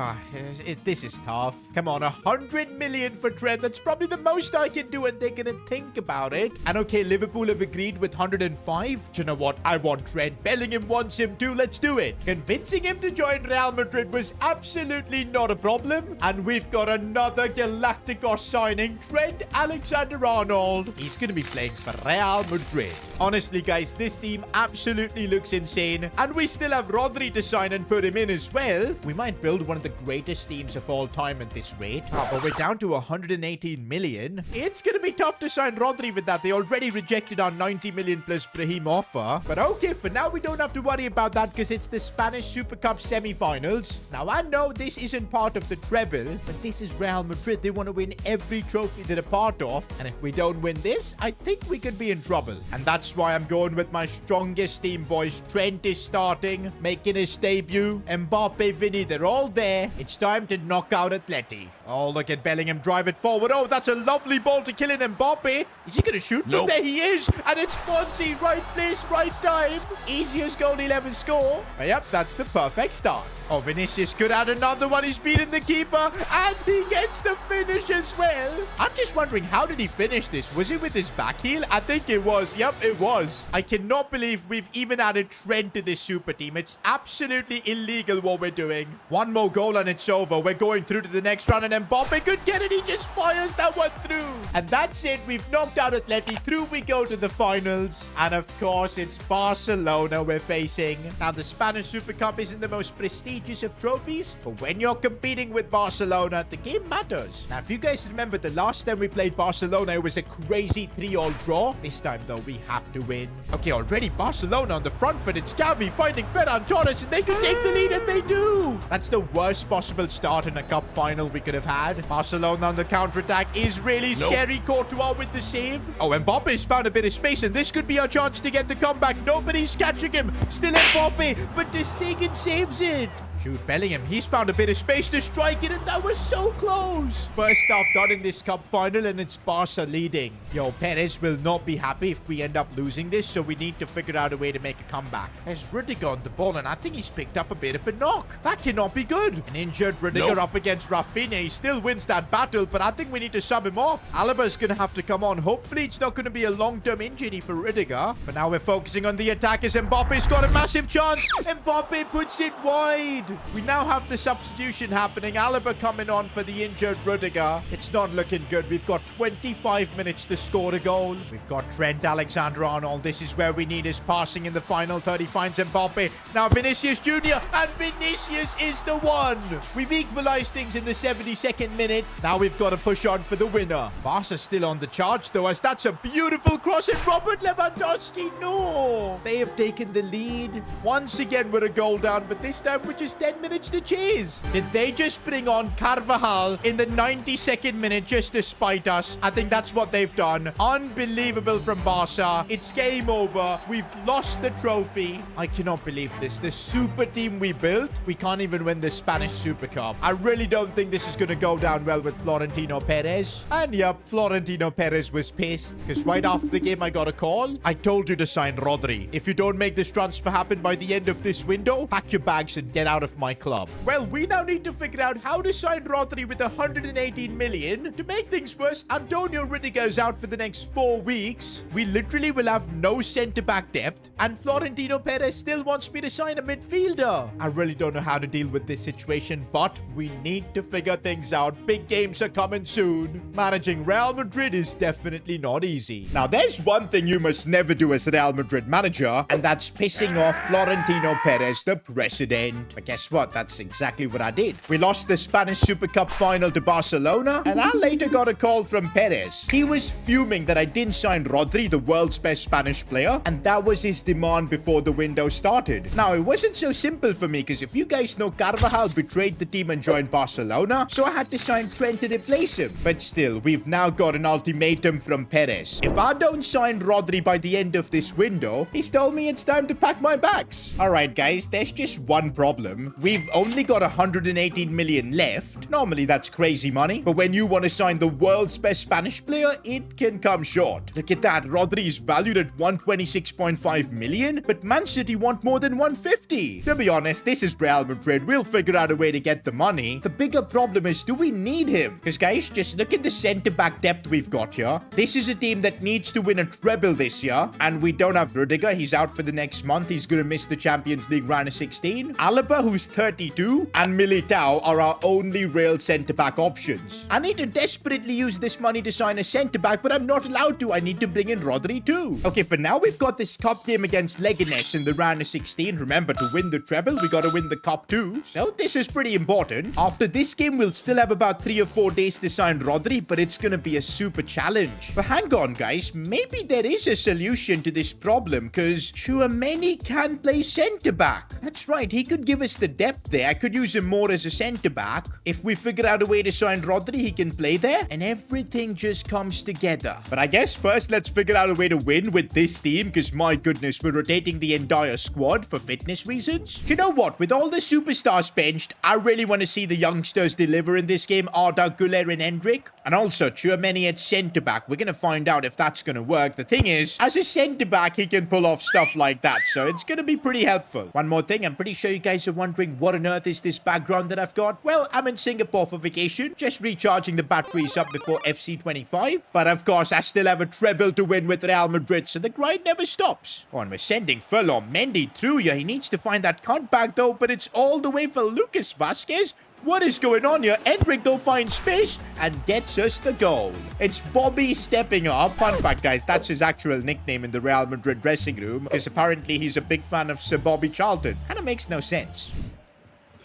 this is tough. Come on, 100 million for Trent. That's probably the most I can do, and they're gonna think about it. And okay, Liverpool have agreed with 105. Do you know what? I want Trent. Bellingham wants him too. Let's do it. Convincing him to join Real Madrid was absolutely not a problem. And we've got another Galacticos signing, Trent Alexander-Arnold. He's going to be playing for Real Madrid. Honestly, guys, this team absolutely looks insane. And we still have Rodri to sign and put him in as well. We might build one of the greatest teams of all time at this rate. But we're down to 118 million. It's going to be tough to sign Rodri with that. They already rejected our 90 million plus Brahim offer. But okay, for now, we don't have to worry about that because it's the Spanish Super Cup semi-finals. Now, I know this isn't part of the treble, but this is Real Madrid. They want to win every trophy they're a part of. And if we don't win this, I think we could be in trouble. And that's why I'm going with my strongest team, boys. Trent is starting, making his debut. Mbappe, Vinny, they're all there. It's time to knock out Atleti. Oh, look at Bellingham drive it forward. Oh, that's a lovely ball to kill in Mbappe. Is he going to shoot? Nope. There he is. And it's Fonzie. Right place, right time. Easiest goal he'll ever score. Yep, that's the perfect start. Oh, Vinicius could add another one. He's beating the keeper. And he gets the finish as well. I'm just wondering, how did he finish this? Was it with his back heel? I think it was. Yep, it was. I cannot believe we've even added Trent to this super team. It's absolutely illegal what we're doing. One more goal and it's over. We're going through to the next round and Mbappe could get it. He just fires that one through. And that's it. We've knocked out Atleti. Through we go to the finals. And of course, it's Barcelona we're facing. Now, the Spanish Super Cup isn't the most prestigious of trophies, but when you're competing with Barcelona, the game matters. Now, if you guys remember, the last time we played Barcelona, it was a crazy 3-all draw. This time, though, we have to win. Okay, already Barcelona on the front foot. It's Gavi finding Ferran Torres, and they can take the lead, and they do. That's the worst possible start in a cup final we could have had. Barcelona on the counter-attack is really scary. Courtois with the save. Oh, Mbappe's found a bit of space, and this could be our chance to get the comeback. Nobody's catching him. Still Mbappe, but Ter Stegen saves it. Jude Bellingham, he's found a bit of space to strike it, and that was so close. First stop done in this cup final, and it's Barca leading. Yo, Perez will not be happy if we end up losing this, so we need to figure out a way to make a comeback. There's Rudiger on the ball, and I think he's picked up a bit of a knock. That cannot be good. An injured Rudiger up against Rafinha. He still wins that battle, but I think we need to sub him off. Alaba's going to have to come on. Hopefully, it's not going to be a long-term injury for Rudiger. For now, we're focusing on the attackers. Mbappe's got a massive chance. Mbappe puts it wide. We now have the substitution happening. Alaba coming on for the injured Rudiger. It's not looking good. We've got 25 minutes to score a goal. We've got Trent Alexander-Arnold. This is where we need his passing in the final third. He finds Mbappe. Now Vinicius Jr. And Vinicius is the one. We've equalized things in the 72nd minute. Now we've got to push on for the winner. Barca's still on the charge though, as that's a beautiful cross. And Robert Lewandowski, no. They have taken the lead. Once again, we're a goal down, but this time we're just 10 minutes to chase. Did they just bring on Carvajal in the 92nd minute just to spite us? I think that's what they've done. Unbelievable from Barca. It's game over. We've lost the trophy. I cannot believe this. The super team we built, we can't even win the Spanish Super Cup. I really don't think this is going to go down well with Florentino Perez. And yep, Florentino Perez was pissed because right after the game I got a call. I told you to sign Rodri. If you don't make this transfer happen by the end of this window, pack your bags and get out of my club. Well, we now need to figure out how to sign Rodri with 118 million. To make things worse, Antonio Rudiger's out for the next 4 weeks. We literally will have no centre-back depth. And Florentino Perez still wants me to sign a midfielder. I really don't know how to deal with this situation, but we need to figure things out. Big games are coming soon. Managing Real Madrid is definitely not easy. Now, there's one thing you must never do as a Real Madrid manager, and that's pissing off Florentino Perez, the president. But guess what? That's exactly what I did. We lost the Spanish Super Cup final to Barcelona, and I later got a call from Perez. He was fuming that I didn't sign Rodri, the world's best Spanish player, and that was his demand before the window started. Now, it wasn't so simple for me, because if you guys know, Carvajal betrayed the team and joined Barcelona, so I had to sign Trent to replace him. But still, we've now got an ultimatum from Perez. If I don't sign Rodri by the end of this window, he's told me it's time to pack my bags. Alright guys, there's just one problem. We've only got 118 million left. Normally that's crazy money, but when you want to sign the world's best Spanish player, it can come short. Look at that, Rodri is valued at 126.5 million, but Man City want more than 150. To be honest, this is Real Madrid. We'll figure out a way to get the money. The bigger problem is, do we need him? Because guys, just look at the centre-back depth we've got here. This is a team that needs to win a treble this year, and we don't have Rudiger. He's out for the next month. He's going to miss the Champions League round of 16. Alaba, who's 32, and Militao are our only real centre-back options. I need to desperately use this money to sign a centre-back, but I'm not allowed to. I need to bring in Rodri too. Okay, for now, we've got this cup game against Leganes in the round of 16. Remember, to win the treble, we got to win the cup too. So this is pretty important. After this game, we'll still have about 3 or 4 days to sign Rodri, but it's going to be a super challenge. But hang on, guys. Maybe there is a solution to this problem, because Tchouaméni can play centre-back. That's right, he could give us the depth there. I could use him more as a centre-back. If we figure out a way to sign Rodri, he can play there, and everything just comes together. But I guess first, let's figure out a way to win with this team, because my goodness, we're rotating the entire squad for fitness reasons. Do you know what? With all the superstars benched, I really want to see the youngsters deliver in this game. Arda, Güler, and Hendrik. And also, Tchouaméni at centre-back. We're going to find out if that's going to work. The thing is, as a centre-back, he can pull off stuff like that, so it's going to be pretty helpful. One more thing, I'm pretty sure you guys are wondering what on earth is this background that I've got. Well, I'm in Singapore for vacation, just recharging the batteries up before FC 25. But of course, I still have a treble to win with Real Madrid, so the grind never stops. Oh, and we're sending Ferland Mendy through here. He needs to find that cutback though, but it's all the way for Lucas Vazquez. What is going on here? Hendrik, though, finds space and gets us the goal. It's Bobby stepping up. Fun fact, guys, that's his actual nickname in the Real Madrid dressing room, because apparently he's a big fan of Sir Bobby Charlton. Kind of makes no sense.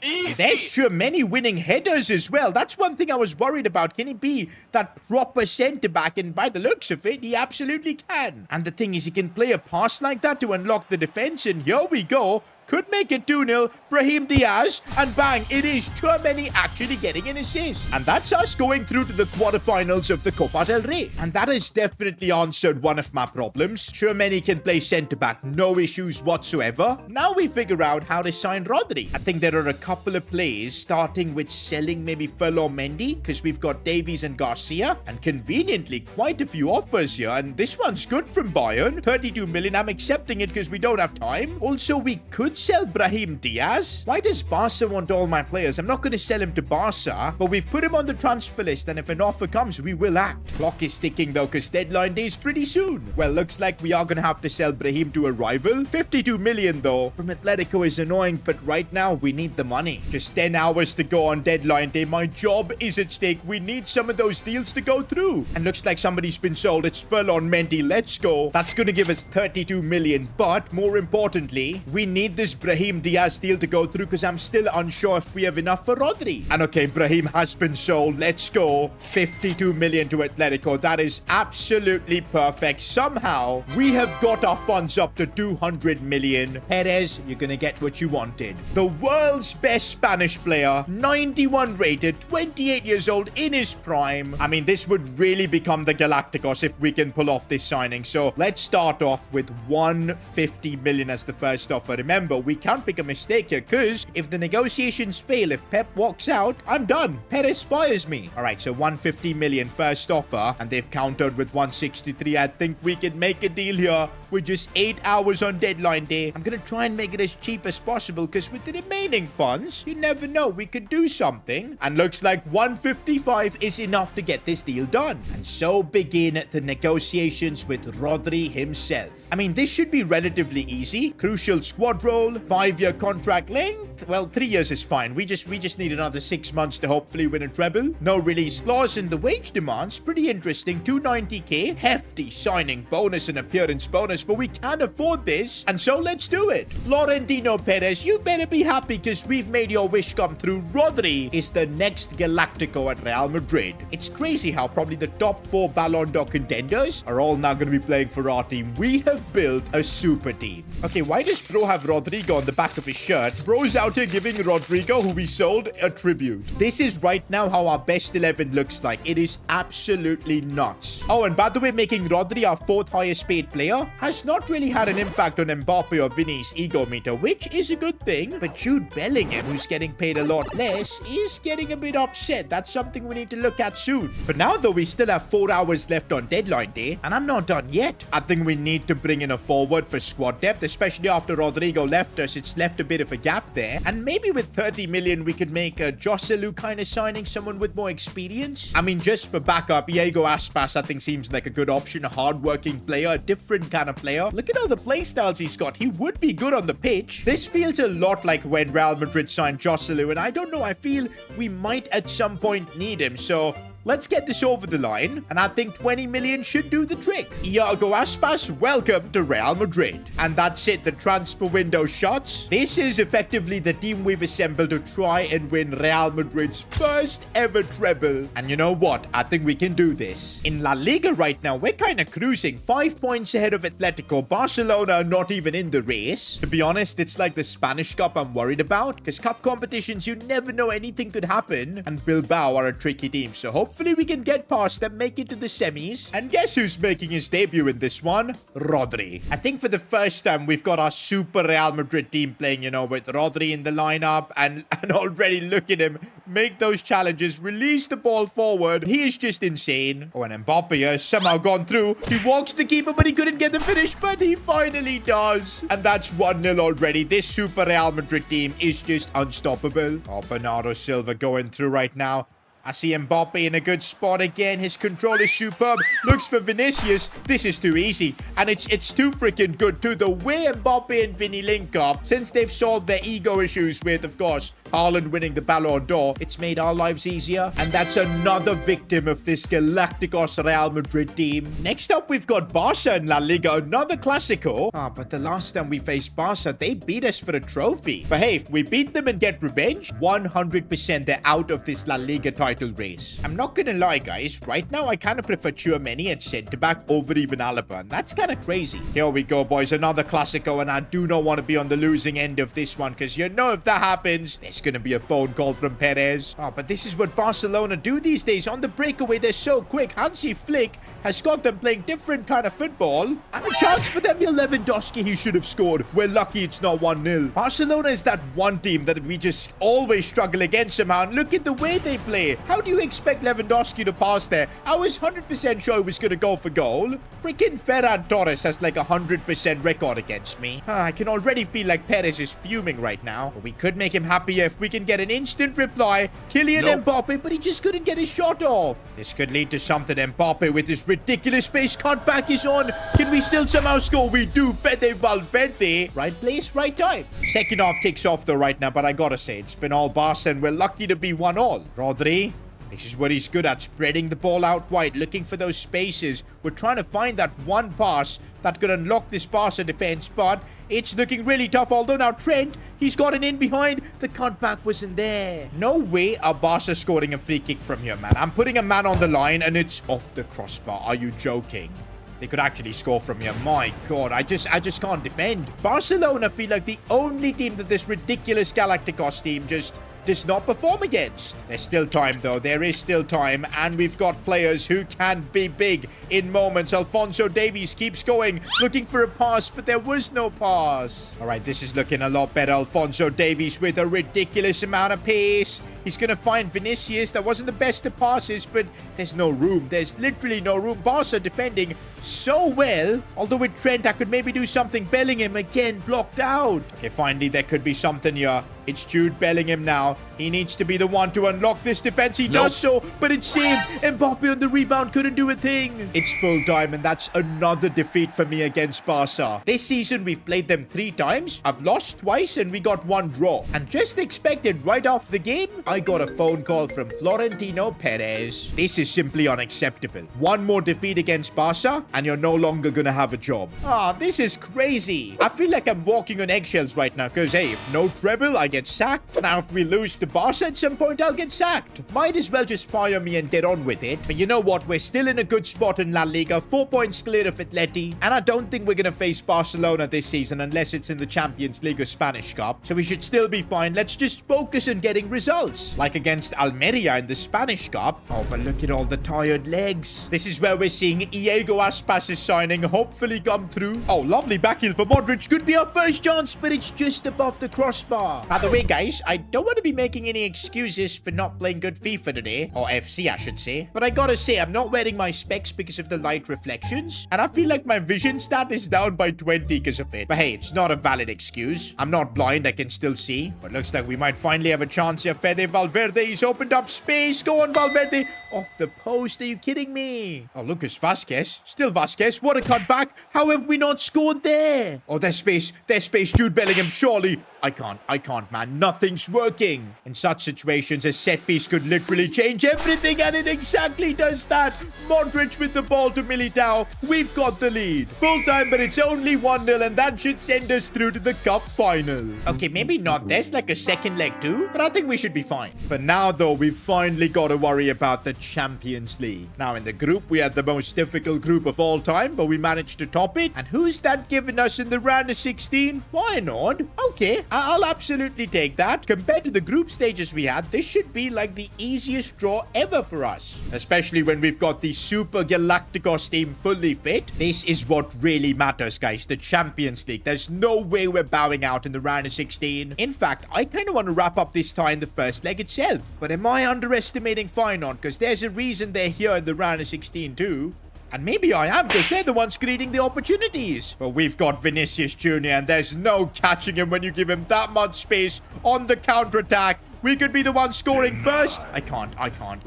Easy. There's Tchouaméni winning headers as well. That's one thing I was worried about. Can he be that proper centre-back? And by the looks of it, he absolutely can. And the thing is, he can play a pass like that to unlock the defense. And here we go. Could make it 2-0. Brahim Diaz. And bang, it is Tchouaméni actually getting an assist. And that's us going through to the quarterfinals of the Copa del Rey. And that has definitely answered one of my problems. Tchouaméni can play centre-back. No issues whatsoever. Now we figure out how to sign Rodri. I think there are a couple of plays, starting with selling maybe Ferland Mendy, because we've got Davies and Garcia. And conveniently, quite a few offers here. And this one's good from Bayern. 32 million. I'm accepting it because we don't have time. Also, we could sell Brahim Diaz. Why does Barca want all my players? I'm not going to sell him to Barca, but we've put him on the transfer list, and if an offer comes, we will act. Clock is ticking though, because deadline day is pretty soon. Well, looks like we are going to have to sell Brahim to a rival. 52 million though from Atletico is annoying, but right now we need the money. Just 10 hours to go on deadline day. My job is at stake. We need some of those deals to go through. And looks like somebody's been sold. It's Ferland Mendy. Let's go. That's going to give us 32 million, but more importantly, we need the this Brahim Diaz deal to go through because I'm still unsure if we have enough for Rodri. And okay, Brahim has been sold. Let's go. 52 million to Atletico. That is absolutely perfect. Somehow, we have got our funds up to 200 million. Perez, you're going to get what you wanted. The world's best Spanish player, 91 rated, 28 years old, in his prime. I mean, this would really become the Galacticos if we can pull off this signing. So let's start off with 150 million as the first offer. Remember, we can't make a mistake here because if the negotiations fail, if Pep walks out, I'm done. Perez fires me. All right, so 150 million first offer, and they've countered with 163. I think we can make a deal here with just 8 hours on deadline day. I'm gonna try and make it as cheap as possible because with the remaining funds, you never know, we could do something. And looks like 155 is enough to get this deal done. And so begin the negotiations with Rodri himself. I mean, this should be relatively easy. Crucial squad role, 5-year contract length. Well, 3 years is fine. We just need another 6 months to hopefully win a treble. No release clause, and the wage demands pretty interesting. 290k, hefty signing bonus and appearance bonus, but we can't afford this, and so let's do it. Florentino Perez, you better be happy because we've made your wish come through. Rodri is the next Galactico at Real Madrid. It's crazy how probably the top 4 Ballon d'Or contenders are all now going to be playing for our team. We have built a super team. Okay, why does Bro have Rodrigo on the back of his shirt? Bro's out here giving Rodrigo, who we sold, a tribute. This is right now how our best 11 looks like. It is absolutely nuts. Oh, and by the way, making Rodri our 4th highest paid player has not really had an impact on Mbappe or Vinny's ego meter, which is a good thing. But Jude Bellingham, who's getting paid a lot less, is getting a bit upset. That's something we need to look at soon. For now, though, we still have 4 hours left on deadline day, and I'm not done yet. I think we need to bring in a forward for squad depth, especially after Rodrigo left us. It's left a bit of a gap there. And maybe with 30 million, we could make a Joselu kind of signing, someone with more experience. I mean, just for backup, Iago Aspas, I think, seems like a good option. A hard-working player, a different kind of player. Look at all the play styles he's got. He would be good on the pitch. This feels a lot like when Real Madrid signed Joselu, and I don't know, I feel we might at some point need him. So let's get this over the line, and I think 20 million should do the trick. Iago Aspas, welcome to Real Madrid. And that's it, the transfer window shuts. This is effectively the team we've assembled to try and win Real Madrid's first ever treble. And you know what? I think we can do this. In La Liga right now, we're kind of cruising. 5 points ahead of Atletico. Barcelona are not even in the race. To be honest, it's like the Spanish Cup I'm worried about, because cup competitions, you never know, anything could happen. And Bilbao are a tricky team, so hopefully we can get past them, make it to the semis. And guess who's making his debut in this one? Rodri. I think for the first time, we've got our super Real Madrid team playing, you know, with Rodri in the lineup. And already look at him make those challenges, release the ball forward. He is just insane. Oh, and Mbappe has somehow gone through. He walks the keeper, but he couldn't get the finish, but he finally does. And that's 1-0 already. This super Real Madrid team is just unstoppable. Oh, Bernardo Silva going through right now. I see Mbappe in a good spot again. His control is superb. Looks for Vinicius. This is too easy. And it's too freaking good too. The way Mbappe and Vinny link up, since they've solved their ego issues with, of course, Haaland winning the Ballon d'Or, it's made our lives easier. And that's another victim of this Galacticos Real Madrid team. Next up, we've got Barca in La Liga, another Clasico. But the last time we faced Barca, they beat us for a trophy. But hey, if we beat them and get revenge, 100% they're out of this La Liga title race. I'm not gonna lie, guys. Right now, I kind of prefer Tchouaméni at centre-back over even Alaba, and that's kind of crazy. Here we go, boys. Another Clasico, and I do not want to be on the losing end of this one, because you know if that happens, there's gonna be a phone call from Perez. But this is what Barcelona do these days. On the breakaway, they're so quick. Hansi Flick has got them playing different kind of football. And a chance for them, Lewandowski, he should have scored. We're lucky it's not 1-0. Barcelona is that one team that we just always struggle against somehow. And look at the way they play. How do you expect Lewandowski to pass there? I was 100% sure he was going to go for goal. Freaking Ferran Torres has like 100% record against me. I can already feel like Perez is fuming right now. But we could make him happier if we can get an instant reply. Kylian Mbappe, but he just couldn't get his shot off. This could lead to something. Mbappe with his ridiculous space cutback is on. Can we still somehow score? We do. Fede Valverde. Right place, right time. Second half kicks off though right now, but I gotta say, it's been all Barca and we're lucky to be 1-1. Rodri. This is what he's good at, spreading the ball out wide, looking for those spaces. We're trying to find that one pass that could unlock this Barca defense, but it's looking really tough. Although now Trent, he's gotten in behind. The cutback wasn't there. No way are Barca scoring a free kick from here, man. I'm putting a man on the line and it's off the crossbar. Are you joking? They could actually score from here. My God, I just can't defend. Barcelona feel like the only team that this ridiculous Galacticos team just does not perform against. There's still time, though. There is still time, and we've got players who can be big in moments. Alphonso Davies keeps going, looking for a pass, but there was no pass. All right, this is looking a lot better. Alphonso Davies with a ridiculous amount of pace. He's going to find Vinicius. That wasn't the best of passes, but there's no room. There's literally no room. Barca defending so well. Although with Trent, I could maybe do something. Bellingham again blocked out. Okay, finally, there could be something here. It's Jude Bellingham now. He needs to be the one to unlock this defense. He does so, but it's saved. Mbappe on the rebound couldn't do a thing. It's full time, and that's another defeat for me against Barca. This season, we've played them 3 times. I've lost twice, and we got 1 draw. And just expected right off the game, I got a phone call from Florentino Perez. This is simply unacceptable. 1 more defeat against Barca, and you're no longer gonna have a job. This is crazy. I feel like I'm walking on eggshells right now, because, hey, if no treble, I get sacked. Now, if we lose to Barca at some point, I'll get sacked. Might as well just fire me and get on with it. But you know what? We're still in a good spot in La Liga. 4 points clear of Atleti. And I don't think we're going to face Barcelona this season unless it's in the Champions League or Spanish Cup. So we should still be fine. Let's just focus on getting results. Like against Almeria in the Spanish Cup. Oh, but look at all the tired legs. This is where we're seeing Iago Aspas' signing hopefully come through. Oh, lovely backheel for Modric. Could be our first chance, but it's just above the crossbar. By the way, guys, I don't want to be making any excuses for not playing good FIFA today. Or FC, I should say. But I gotta say, I'm not wearing my specs because of the light reflections. And I feel like my vision stat is down by 20 because of it. But hey, it's not a valid excuse. I'm not blind, I can still see. But looks like we might finally have a chance here. Fede Valverde, he's opened up space. Go on, Valverde. Off the post, are you kidding me? Oh, Lucas Vasquez. Still Vasquez. What a cutback. How have we not scored there? Oh, there's space. There's space. Jude Bellingham, surely. I can't, man. Nothing's working. In such situations, a set piece could literally change everything, and it exactly does that. Modric with the ball to Militao. We've got the lead. Full time, but it's only 1-0, and that should send us through to the cup final. Okay, maybe not. There's like a second leg too, but I think we should be fine. For now, though, we've finally got to worry about the Champions League. Now, in the group, we had the most difficult group of all time, but we managed to top it. And who's that giving us in the round of 16? Feyenoord? Okay, I'll absolutely take that. Compared to the group stages we had, this should be like the easiest draw ever for us. Especially when we've got the Super Galacticos team fully fit. This is what really matters, guys. The Champions League. There's no way we're bowing out in the round of 16. In fact, I kind of want to wrap up this tie in the first leg itself. But am I underestimating Feyenoord? Because there's a reason they're here in the round of 16 too. And maybe I am, because they're the ones creating the opportunities. But we've got Vinicius Jr., and there's no catching him when you give him that much space on the counter-attack. We could be the one scoring first. I can't.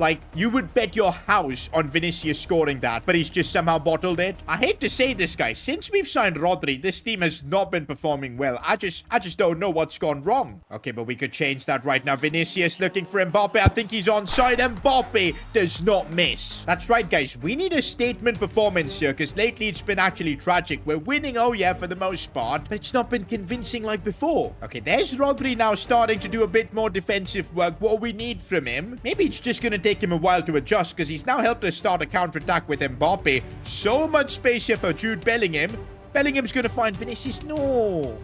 Like, you would bet your house on Vinicius scoring that, but he's just somehow bottled it. I hate to say this, guys. Since we've signed Rodri, this team has not been performing well. I just don't know what's gone wrong. Okay, but we could change that right now. Vinicius looking for Mbappe. I think he's onside. Mbappe does not miss. That's right, guys. We need a statement performance here, because lately it's been actually tragic. We're winning, oh yeah, for the most part, but it's not been convincing like before. Okay, there's Rodri now starting to do a bit more defensive work. What we need from him. Maybe it's just going to take him a while to adjust, because he's now helped us start a counter-attack with Mbappe. So much space here for Jude Bellingham. Bellingham's going to find Vinicius. No.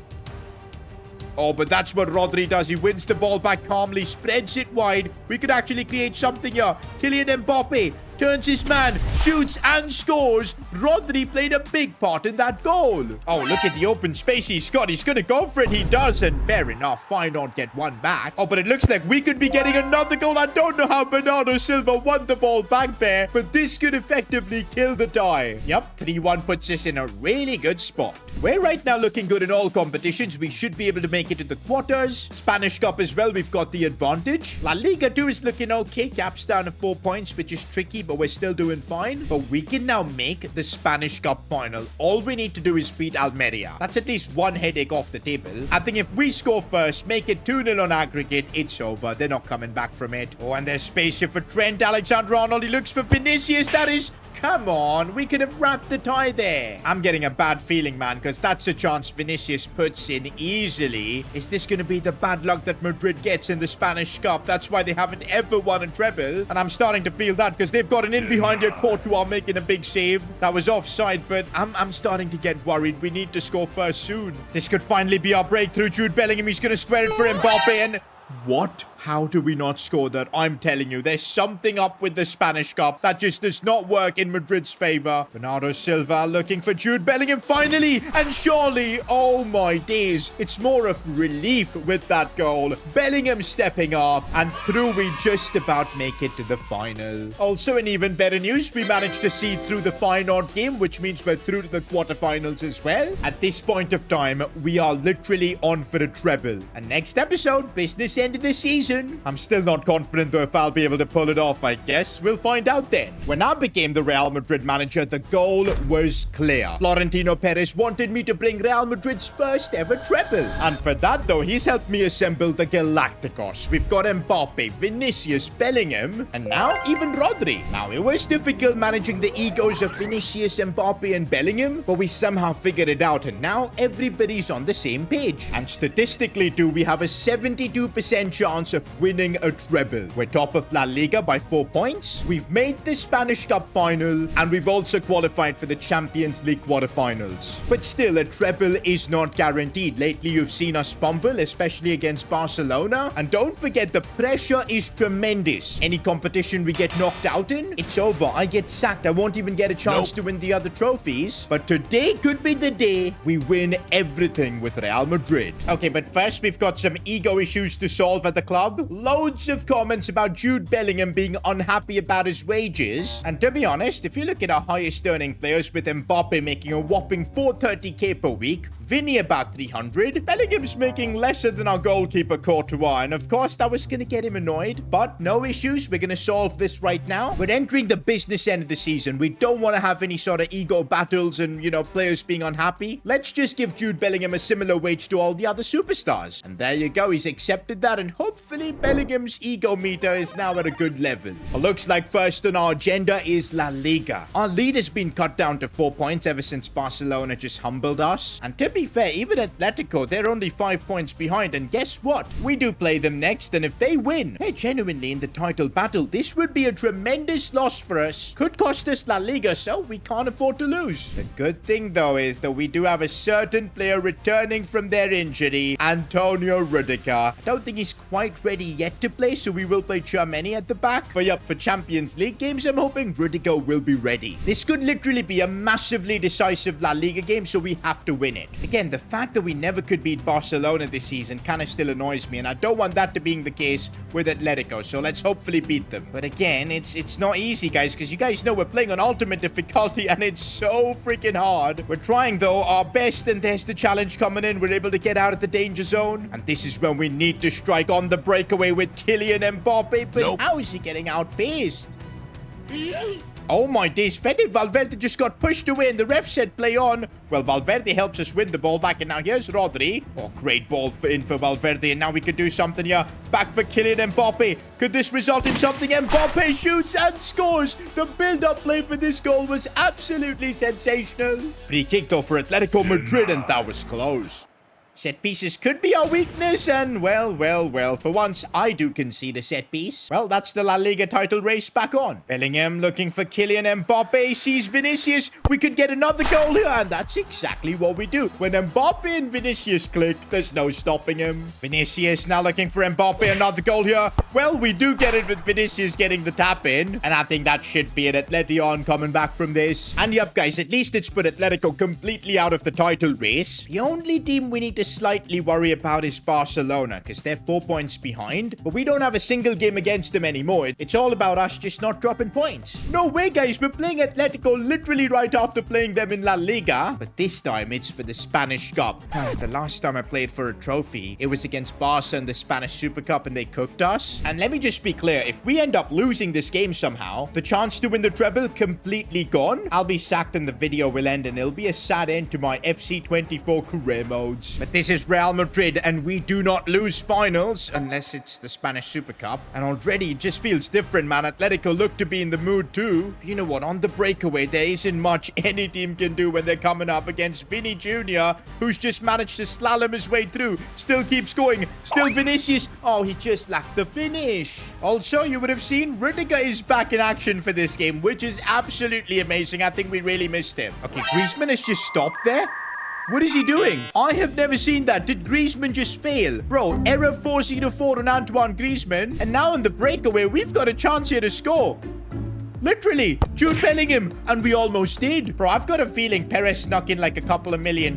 Oh, but that's what Rodri does. He wins the ball back calmly, spreads it wide. We could actually create something here. Kylian Mbappe turns his man, shoots and scores. Rodri played a big part in that goal. Oh, look at the open space he's got. He's going to go for it. He does, and fair enough. Feyenoord get one back. Oh, but it looks like we could be getting another goal. I don't know how Bernardo Silva won the ball back there, but this could effectively kill the tie. Yep, 3-1 puts us in a really good spot. We're right now looking good in all competitions. We should be able to make it to the quarters. Spanish Cup as well, we've got the advantage. La Liga 2 is looking okay. Caps down to 4 points, which is tricky, but we're still doing fine. But we can now make the Spanish Cup final. All we need to do is beat Almeria. That's at least one headache off the table. I think if we score first, make it 2-0 on aggregate, it's over. They're not coming back from it. Oh, and there's space here for Trent Alexander-Arnold. He looks for Vinicius. That is... Come on, we could have wrapped the tie there. I'm getting a bad feeling, man, because that's a chance Vinicius puts in easily. Is this going to be the bad luck that Madrid gets in the Spanish Cup? That's why they haven't ever won a treble. And I'm starting to feel that because they've gotten in behind their Courtois making a big save. That was offside, but I'm starting to get worried. We need to score first soon. This could finally be our breakthrough. Jude Bellingham, he's going to square it for Mbappe and... What? How do we not score that? I'm telling you, there's something up with the Spanish Cup that just does not work in Madrid's favor. Bernardo Silva looking for Jude Bellingham finally, and surely, oh my days, it's more of relief with that goal. Bellingham stepping up, and through we just about make it to the final. Also, in even better news, we managed to see through the Feyenoord game, which means we're through to the quarterfinals as well. At this point of time, we are literally on for a treble. And next episode, business end of the season. I'm still not confident though if I'll be able to pull it off, I guess. We'll find out then. When I became the Real Madrid manager, the goal was clear. Florentino Perez wanted me to bring Real Madrid's first ever treble. And for that though, he's helped me assemble the Galacticos. We've got Mbappe, Vinicius, Bellingham, and now even Rodri. Now it was difficult managing the egos of Vinicius, Mbappe, and Bellingham, but we somehow figured it out and now everybody's on the same page. And statistically too, we have a 72% chance of winning a treble. We're top of La Liga by 4 points. We've made the Spanish Cup final, and we've also qualified for the Champions League quarterfinals. But still, a treble is not guaranteed. Lately, you've seen us fumble, especially against Barcelona. And don't forget, the pressure is tremendous. Any competition we get knocked out in, it's over. I get sacked. I won't even get a chance to win the other trophies. But today could be the day we win everything with Real Madrid. Okay, but first, we've got some ego issues to solve at the club. Loads of comments about Jude Bellingham being unhappy about his wages. And to be honest, if you look at our highest earning players, with Mbappe making a whopping 430k per week, Vinny about 300, Bellingham's making lesser than our goalkeeper Courtois, and of course that was going to get him annoyed, but no issues. We're going to solve this right now. We're entering the business end of the season. We don't want to have any sort of ego battles and, you know, players being unhappy. Let's just give Jude Bellingham a similar wage to all the other superstars. And there you go. He's accepted that, and hopefully Bellingham's ego meter is now at a good level. It looks like first on our agenda is La Liga. Our lead has been cut down to 4 points ever since Barcelona just humbled us. And to be fair, even Atletico, they're only 5 points behind. And guess what? We do play them next, and if they win, they're genuinely in the title battle. This would be a tremendous loss for us. Could cost us La Liga, so we can't afford to lose. The good thing, though, is that we do have a certain player returning from their injury, Antonio Rudiger. I don't think he's quite ready yet to play, so we will play Tchouaméni at the back. But yep, for Champions League games, I'm hoping Rudiger will be ready. This could literally be a massively decisive La Liga game, so we have to win it. Again, the fact that we never could beat Barcelona this season kind of still annoys me, and I don't want that to be the case with Atletico, so let's hopefully beat them. But again, it's not easy, guys, because you guys know we're playing on ultimate difficulty, and it's so freaking hard. We're trying, though, our best, and there's the challenge coming in. We're able to get out of the danger zone, and this is when we need to strike on the breakaway with Kylian Mbappe, but how is he getting outpaced? Oh my days, Fede Valverde just got pushed away and the ref said play on. Well, Valverde helps us win the ball back, and now here's Rodri. Oh, great ball in for Valverde, and now we could do something here. Back for Kylian Mbappe. Could this result in something? Mbappe shoots and scores. The build-up play for this goal was absolutely sensational. Free kick though for Atletico Madrid, and that was close. Set pieces could be our weakness, and well, for once, I do concede a set piece. Well, that's the La Liga title race back on. Bellingham looking for Kylian Mbappe, sees Vinicius. We could get another goal here, and that's exactly what we do. When Mbappe and Vinicius click, there's no stopping him. Vinicius now looking for Mbappe, another goal here. Well, we do get it with Vinicius getting the tap in, and I think that should be an Atletico coming back from this. And yep, guys, at least it's put Atletico completely out of the title race. The only team we need to just slightly worry about is Barcelona, because they're 4 points behind, but we don't have a single game against them anymore. It's all about us just not dropping points. No way, guys. We're playing Atletico literally right after playing them in La Liga, but this time it's for the Spanish Cup. The last time I played for a trophy, it was against Barca in the Spanish Super Cup, and they cooked us. And let me just be clear, if we end up losing this game somehow, the chance to win the treble completely gone. I'll be sacked and the video will end, and it'll be a sad end to my FC 24 career modes. But this is Real Madrid, and we do not lose finals unless it's the Spanish Super Cup. And already it just feels different, man. Atletico look to be in the mood too. You know what? On the breakaway, there isn't much any team can do when they're coming up against Vinny Jr., who's just managed to slalom his way through. Still keeps going. Still Vinicius. Oh, he just lacked the finish. Also, you would have seen Rudiger is back in action for this game, which is absolutely amazing. I think we really missed him. Okay, Griezmann has just stopped there. What is he doing? I have never seen that. Did Griezmann just fail? Bro, error 4-0-4 on Antoine Griezmann. And now in the breakaway, we've got a chance here to score. Literally, Jude Bellingham, and we almost did. Bro, I've got a feeling Perez snuck in like a couple of $1 million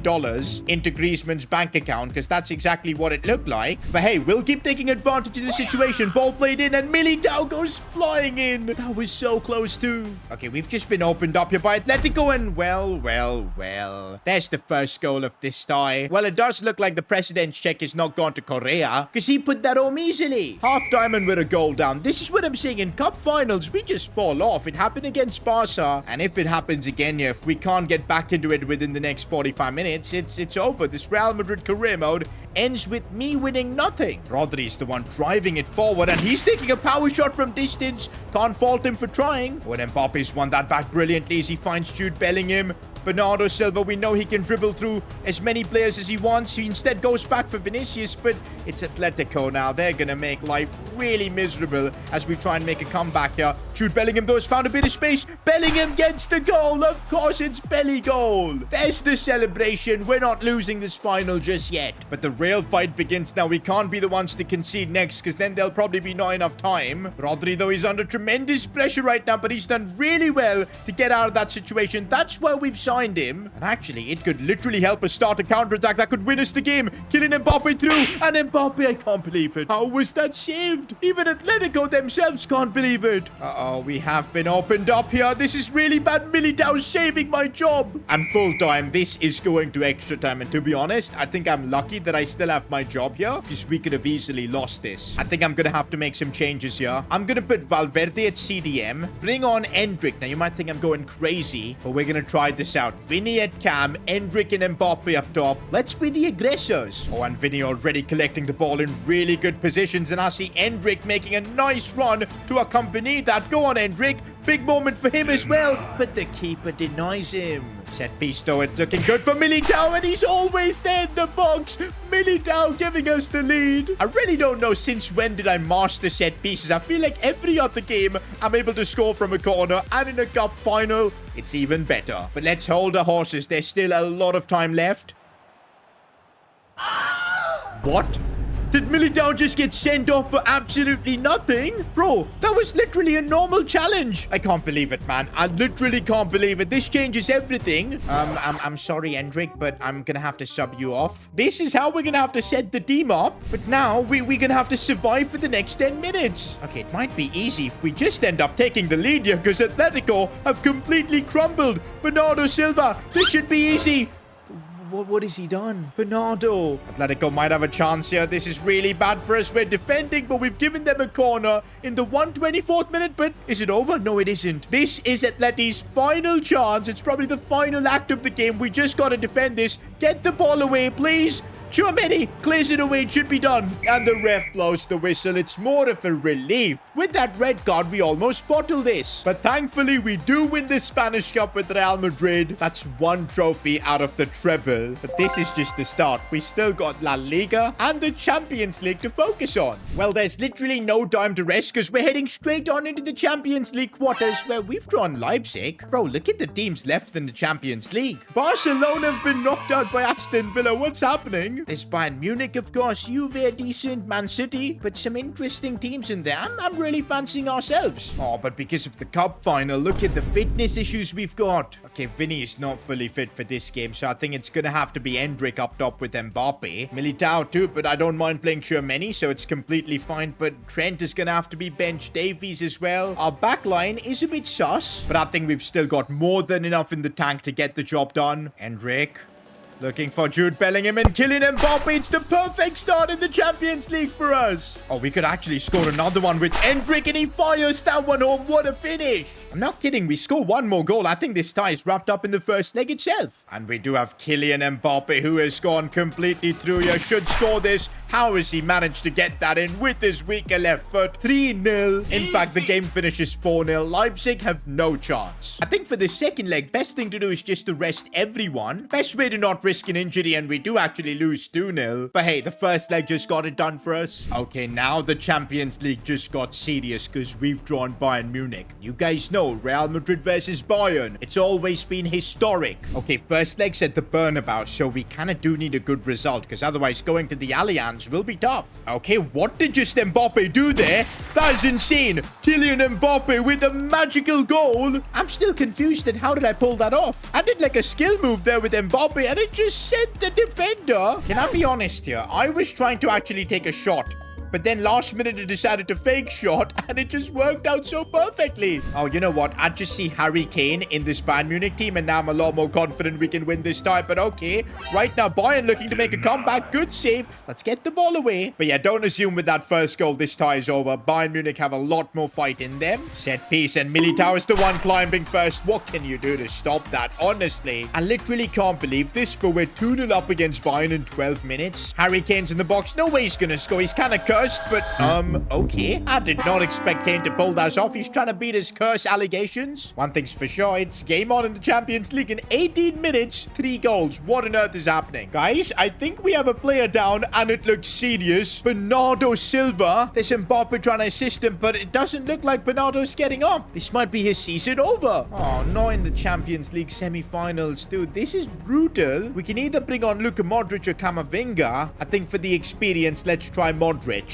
into Griezmann's bank account, because that's exactly what it looked like. But hey, we'll keep taking advantage of the situation. Ball played in, and Militao goes flying in. That was so close too. Okay, we've just been opened up here by Atletico, and well. There's the first goal of this tie. Well, it does look like the president's check is not gone to Correa, because he put that home easily. Half time and we're a goal down. This is what I'm saying. In cup finals, we just fall off. It happened against Barca, and if it happens again here, if we can't get back into it within the next 45 minutes, it's over. This Real Madrid career mode ends with me winning nothing. Rodri's the one driving it forward, and he's taking a power shot from distance. Can't fault him for trying. When Mbappe's won that back brilliantly as he finds Jude Bellingham. Bernardo Silva, we know he can dribble through as many players as he wants. He instead goes back for Vinicius, but it's Atletico now. They're going to make life really miserable as we try and make a comeback here. Jude Bellingham, though, has found a bit of space. Bellingham gets the goal. Of course, it's Belly goal. There's the celebration. We're not losing this final just yet. But the real fight begins now. We can't be the ones to concede next, because then there'll probably be not enough time. Rodri, though, is under tremendous pressure right now, but he's done really well to get out of that situation. That's why we've signed him. And actually, it could literally help us start a counterattack that could win us the game. Killing Mbappe through. And Mbappe, I can't believe it. How was that saved? Even Atletico themselves can't believe it. Uh-oh, we have been opened up here. This is really bad. Militao saving my job. And full time, this is going to extra time. And to be honest, I think I'm lucky that I still have my job here, because we could have easily lost this. I think I'm going to have to make some changes here. I'm going to put Valverde at CDM. Bring on Endrick. Now, you might think I'm going crazy, but we're going to try this out. Vinny at cam, Endrick and Mbappe up top. Let's be the aggressors. Oh, and Vinny already collecting the ball in really good positions, and I see Endrick making a nice run to accompany that. Go on, Endrick. Big moment for him as well, but the keeper denies him. Set piece, though, it's looking good for Militao, and he's always there in the box. Militao giving us the lead. I really don't know since when did I master set pieces. I feel like every other game I'm able to score from a corner, and in a cup final, it's even better. But let's hold our horses. There's still a lot of time left. What? Did Militao just get sent off for absolutely nothing? Bro, that was literally a normal challenge. I can't believe it, man. I literally can't believe it. This changes everything. I'm sorry, Endrick, but I'm gonna have to sub you off. This is how we're gonna have to set the team up. But now we're gonna have to survive for the next 10 minutes. Okay, it might be easy if we just end up taking the lead here, because Atletico have completely crumbled. Bernardo Silva, this should be easy. What has he done? Bernardo. Atletico might have a chance here. This is really bad for us. We're defending, but we've given them a corner in the 124th minute. But is it over? No, it isn't. This is Atleti's final chance. It's probably the final act of the game. We just got to defend this. Get the ball away, please. Tchouaméni clears it away. It should be done. And the ref blows the whistle. It's more of a relief. With that red card, we almost bottled this. But thankfully, we do win the Spanish Cup with Real Madrid. That's one trophy out of the treble. But this is just the start. We still got La Liga and the Champions League to focus on. Well, there's literally no time to rest, because we're heading straight on into the Champions League quarters, where we've drawn Leipzig. Bro, look at the teams left in the Champions League. Barcelona have been knocked out by Aston Villa. What's happening? thing. There's Bayern Munich, of course, Juve, decent, Man City, but some interesting teams in there. I'm really fancying ourselves. Oh, but because of the cup final, look at the fitness issues we've got. Okay, Vinny is not fully fit for this game, so I think it's gonna have to be Endrick up top with Mbappe. Militao too, but I don't mind playing Tchouaméni, so it's completely fine. But Trent is gonna have to be bench. Davies as well. Our backline is a bit sus, but I think we've still got more than enough in the tank to get the job done. Endrick. Looking for Jude Bellingham and Kylian Mbappe. It's the perfect start in the Champions League for us. Oh, we could actually score another one with Endrick, and he fires that one home. What a finish. I'm not kidding. We score one more goal. I think this tie is wrapped up in the first leg itself. And we do have Kylian Mbappe, who has gone completely through here. Should score this. How has he managed to get that in with his weaker left foot? 3-0. In fact, the game finishes 4-0. Leipzig have no chance. I think for the second leg, best thing to do is just to rest everyone. Best way to not risk an injury, and we do actually lose 2-0. But hey, the first leg just got it done for us. Okay, now the Champions League just got serious because we've drawn Bayern Munich. You guys know, Real Madrid versus Bayern. It's always been historic. Okay, first leg's at the Bernabeu, so we kind of do need a good result because otherwise going to the Allianz will be tough. Okay, what did just Mbappe do there? That is insane. Kylian Mbappe with a magical goal. I'm still confused at how did I pull that off? I did like a skill move there with Mbappe and it just sent the defender. Can I be honest here? I was trying to actually take a shot, but then last minute I decided to fake shot and it just worked out so perfectly. Oh, you know what? I just see Harry Kane in this Bayern Munich team and now I'm a lot more confident we can win this tie. But okay, right now Bayern looking to make a comeback. Good save. Let's get the ball away. But yeah, don't assume with that first goal this tie is over. Bayern Munich have a lot more fight in them. Set piece and Militao is the one climbing first. What can you do to stop that? Honestly, I literally can't believe this, but we're 2-0 up against Bayern in 12 minutes. Harry Kane's in the box. No way he's gonna score. He's kind of cursed. But, okay. I did not expect Kane to pull that off. He's trying to beat his curse allegations. One thing's for sure, it's game on in the Champions League in 18 minutes, 3 goals. What on earth is happening? Guys, I think we have a player down and it looks serious. Bernardo Silva. There's Mbappe trying to assist him, but it doesn't look like Bernardo's getting up. This might be his season over. Oh, not in the Champions League semi-finals. Dude, this is brutal. We can either bring on Luka Modric or Camavinga. I think for the experience, let's try Modric.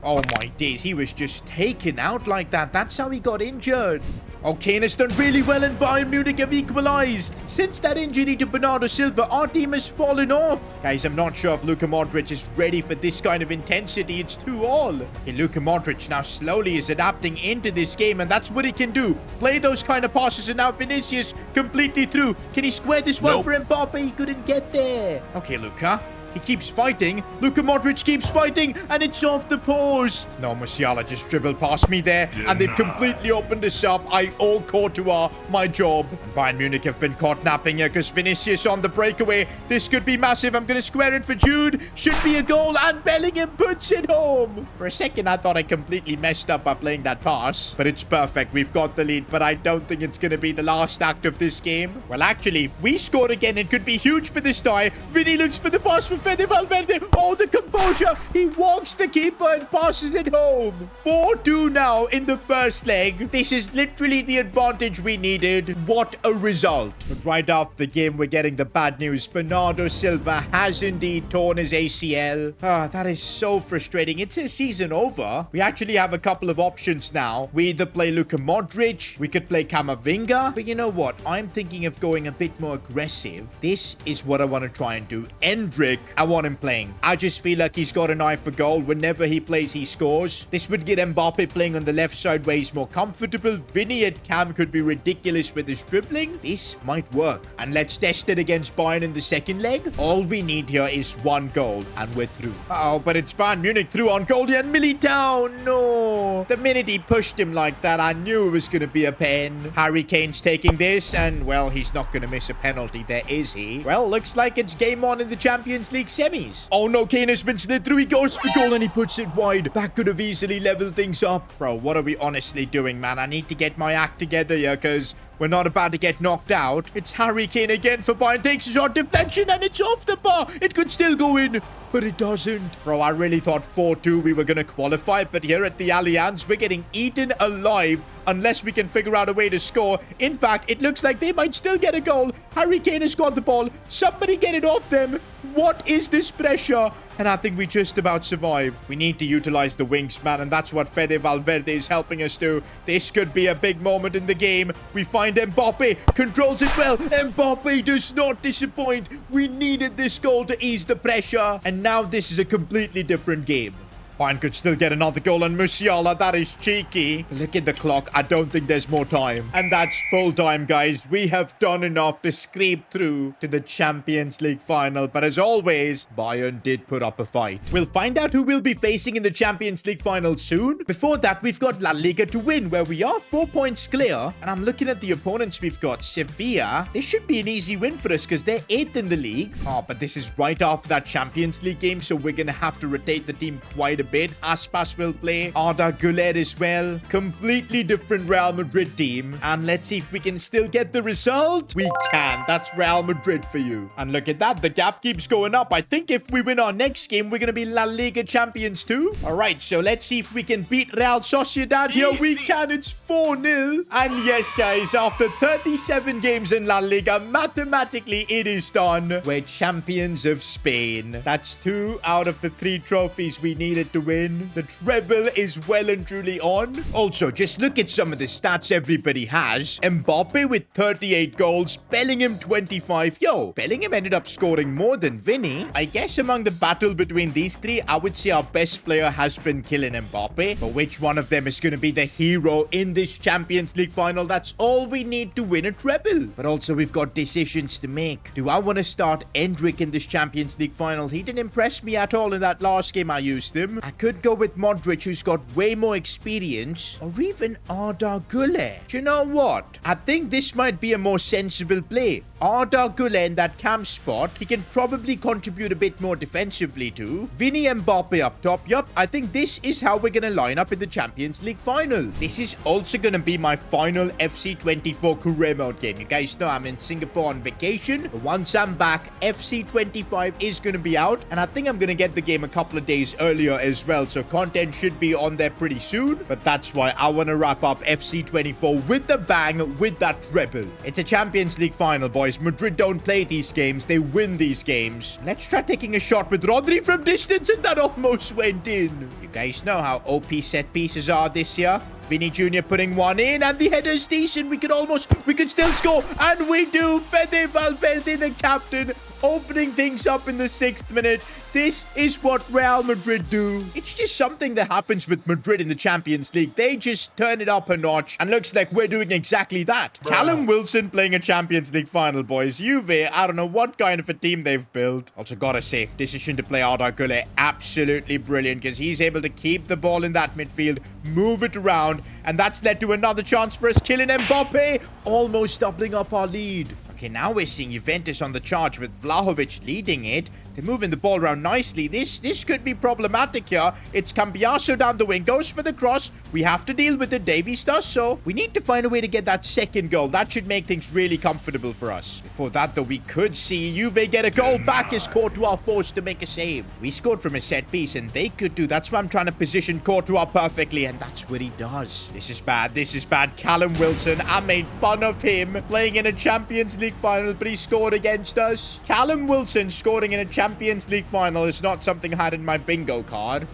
Oh my days, he was just taken out like that. That's how he got injured. Oh, Kane has done really well and Bayern Munich have equalized. Since that injury to Bernardo Silva, our team has fallen off. Guys, I'm not sure if Luka Modric is ready for this kind of intensity. It's too all. Okay, Luka Modric now slowly is adapting into this game, and that's what he can do. Play those kind of passes, and now Vinicius completely through. Can he square this one for Mbappe? He couldn't get there. Okay, Luka. He keeps fighting. Luka Modric keeps fighting, and it's off the post. No, Musiala just dribbled past me there, and they've completely opened us up. I owe Courtois my job. And Bayern Munich have been caught napping here because Vinicius on the breakaway. This could be massive. I'm going to square it for Jude. Should be a goal, and Bellingham puts it home. For a second, I thought I completely messed up by playing that pass, but it's perfect. We've got the lead, but I don't think it's going to be the last act of this game. Well, actually, if we score again, it could be huge for this tie. Vinny looks for the pass for Fede Valverde. Oh, the composure. He walks the keeper and passes it home. 4-2 now in the first leg. This is literally the advantage we needed. What a result. But right after the game, we're getting the bad news. Bernardo Silva has indeed torn his ACL. That is so frustrating. It's his season over. We actually have a couple of options now. We either play Luka Modric. We could play Camavinga. But you know what? I'm thinking of going a bit more aggressive. This is what I want to try and do. Endrick, I want him playing. I just feel like he's got an eye for goal. Whenever he plays, he scores. This would get Mbappe playing on the left side where he's more comfortable. Vinny at Cam could be ridiculous with his dribbling. This might work. And let's test it against Bayern in the second leg. All we need here is 1 goal and we're through. Oh, but it's Bayern Munich through on goal and Militao. No. The minute he pushed him like that, I knew it was going to be a pen. Harry Kane's taking this and, well, he's not going to miss a penalty there, is he? Well, looks like it's game on in the Champions League semis. Oh no, Kane has been slid through. He goes for goal and he puts it wide. That could have easily leveled things up. Bro, what are we honestly doing, man? I need to get my act together here because we're not about to get knocked out. It's Harry Kane again for Bayern. Takes a shot, deflection, and it's off the bar. It could still go in. but it doesn't. Bro, I really thought 4-2 we were going to qualify, but here at the Allianz, we're getting eaten alive unless we can figure out a way to score. In fact, it looks like they might still get a goal. Harry Kane has got the ball. Somebody get it off them. What is this pressure? And I think we just about survived. We need to utilize the wings, man, and that's what Fede Valverde is helping us do. This could be a big moment in the game. We find Mbappe, controls it well. Mbappe does not disappoint. We needed this goal to ease the pressure, and now this is a completely different game. Bayern could still get another goal, and Musiala, that is cheeky. Look at the clock. I don't think there's more time. And that's full time, guys. We have done enough to scrape through to the Champions League final. But as always, Bayern did put up a fight. We'll find out who we'll be facing in the Champions League final soon. Before that, we've got La Liga to win, where we are 4 points clear. And I'm looking at the opponents we've got. Sevilla. This should be an easy win for us because they're 8th in the league. Oh, but this is right after that Champions League game, so we're going to have to rotate the team quite a bit. Aspas will play. Arda Güler as well. Completely different Real Madrid team. And let's see if we can still get the result. We can. That's Real Madrid for you. And look at that. The gap keeps going up. I think if we win our next game, we're going to be La Liga champions too. All right, so let's see if we can beat Real Sociedad. Here we can. It's 4-0. And yes, guys, after 37 games in La Liga, mathematically it is done. We're champions of Spain. That's 2 out of the 3 trophies we needed to win. The treble is well and truly on. Also, just look at some of the stats everybody has. Mbappe with 38 goals. Bellingham 25. Yo, Bellingham ended up scoring more than Vinny. I guess among the battle between these 3, I would say our best player has been Kylian Mbappe. But which one of them is going to be the hero in this Champions League final? That's all we need to win a treble. But also, we've got decisions to make. Do I want to start Endrick in this Champions League final? He didn't impress me at all in that last game I used him. I could go with Modric, who's got way more experience, or even Arda Güler. Do you know what? I think this might be a more sensible play. Arda Güler in that cam spot, he can probably contribute a bit more defensively too. Vinny Mbappe up top. Yup, I think this is how we're going to line up in the Champions League final. This is also going to be my final FC24 career mode game. You guys know I'm in Singapore on vacation. But once I'm back, FC25 is going to be out, and I think I'm going to get the game a couple of days earlier as well, so content should be on there pretty soon. But that's why I want to wrap up FC24 with the bang, with that treble. It's a Champions League final, boys. Madrid don't play these games, they win these games. Let's try taking a shot with Rodri from distance, and that almost went in. You guys know how OP set pieces are this year. Vinny Jr. putting one in, and the header's decent. We could still score, and we do. Fede Valverde, the captain, opening things up in the 6th minute. This is what Real Madrid do. It's just something that happens with Madrid in the Champions League. They just turn it up a notch, and looks like we're doing exactly that. Callum Wilson playing a Champions League final, boys. Juve, I don't know what kind of a team they've built. Also, gotta say, decision to play Arda Güler, absolutely brilliant, because he's able to keep the ball in that midfield, move it around, and that's led to another chance for us. Kylian Mbappe, almost doubling up our lead. Okay, now we're seeing Juventus on the charge with Vlahovic leading it. They're moving the ball around nicely. This could be problematic here. It's Cambiaso down the wing. Goes for the cross. We have to deal with it. Davies does so. We need to find a way to get that second goal. That should make things really comfortable for us. Before that, though, we could see Juve get a goal back as Courtois forced to make a save. We scored from a set piece, and they could do. That's why I'm trying to position Courtois perfectly, and that's what he does. This is bad. This is bad. Callum Wilson, I made fun of him playing in a Champions League final, but he scored against us. Callum Wilson scoring in a Champions League final is not something I had in my bingo card.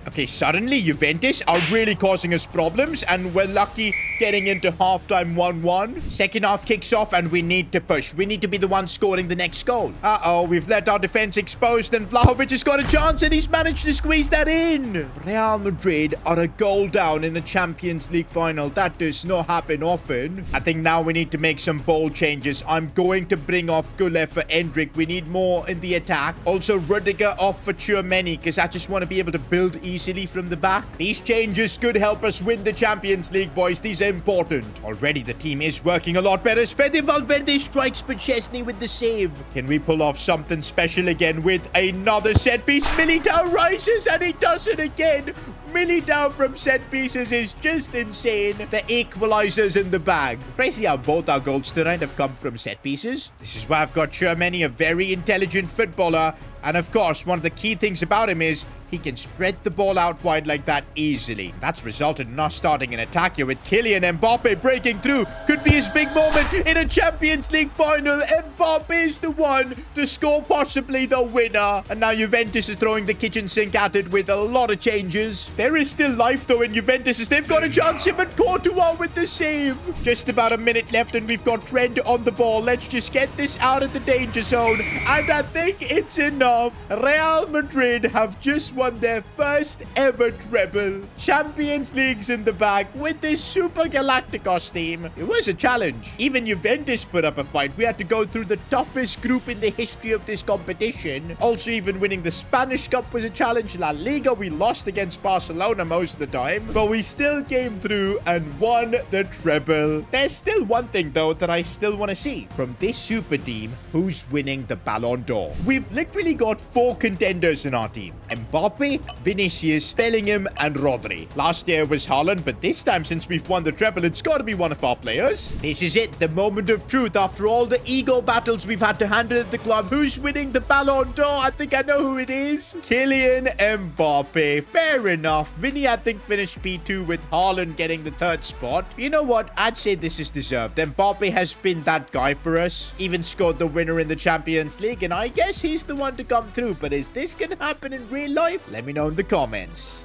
Okay, suddenly Juventus are really causing us problems, and we're lucky getting into halftime 1-1. Second half kicks off, and we need to push. We need to be the one scoring the next goal. Uh-oh, we've let our defense exposed, and Vlahovic has got a chance, and he's managed to squeeze that in. Real Madrid are a goal down in the Champions League final. That does not happen often. I think now we need to make some bold changes. I'm going to bring off Güler for Endrick. We need more in the attack. Also, Rudiger off for Tchouaméni, because I just want to be able to build easily from the back. These changes could help us win the Champions League, boys. These are important. Already the team is working a lot better. Fede Valverde strikes Szczesny with the save. Can we pull off something special again with another set piece? Militao rises, and he does it again. Militao from set pieces is just insane. The equalizers in the bag. Crazy how both our goals tonight have come from set pieces. This is why I've got Tchouaméni, a very intelligent footballer. And of course, one of the key things about him is he can spread the ball out wide like that easily. That's resulted in us starting an attack here with Kylian Mbappe breaking through. Could be his big moment in a Champions League final. Mbappe is the one to score possibly the winner. And now Juventus is throwing the kitchen sink at it with a lot of changes. There is still life though in Juventus as they've got a chance here, but Courtois with the save. Just about a minute left and we've got Trent on the ball. Let's just get this out of the danger zone. And I think it's enough. Real Madrid have just won their first ever treble. Champions League's in the bag with this Super Galacticos team. It was a challenge. Even Juventus put up a fight. We had to go through the toughest group in the history of this competition. Also, even winning the Spanish Cup was a challenge. La Liga, we lost against Barcelona most of the time, but we still came through and won the treble. There's still one thing, though, that I still want to see from this super team. Who's winning the Ballon d'Or? We've literally got 4 contenders in our team. Mbappe, Vinicius, Bellingham, and Rodri. Last year was Haaland, but this time, since we've won the treble, it's got to be one of our players. This is it, the moment of truth. After all the ego battles we've had to handle at the club, who's winning the Ballon d'Or? I think I know who it is. Kylian Mbappe. Fair enough. Vinny, I think, finished P2 with Haaland getting the 3rd spot. You know what? I'd say this is deserved. Mbappe has been that guy for us. Even scored the winner in the Champions League, and I guess he's the one to come through. But is this going to happen in real life? Let me know in the comments.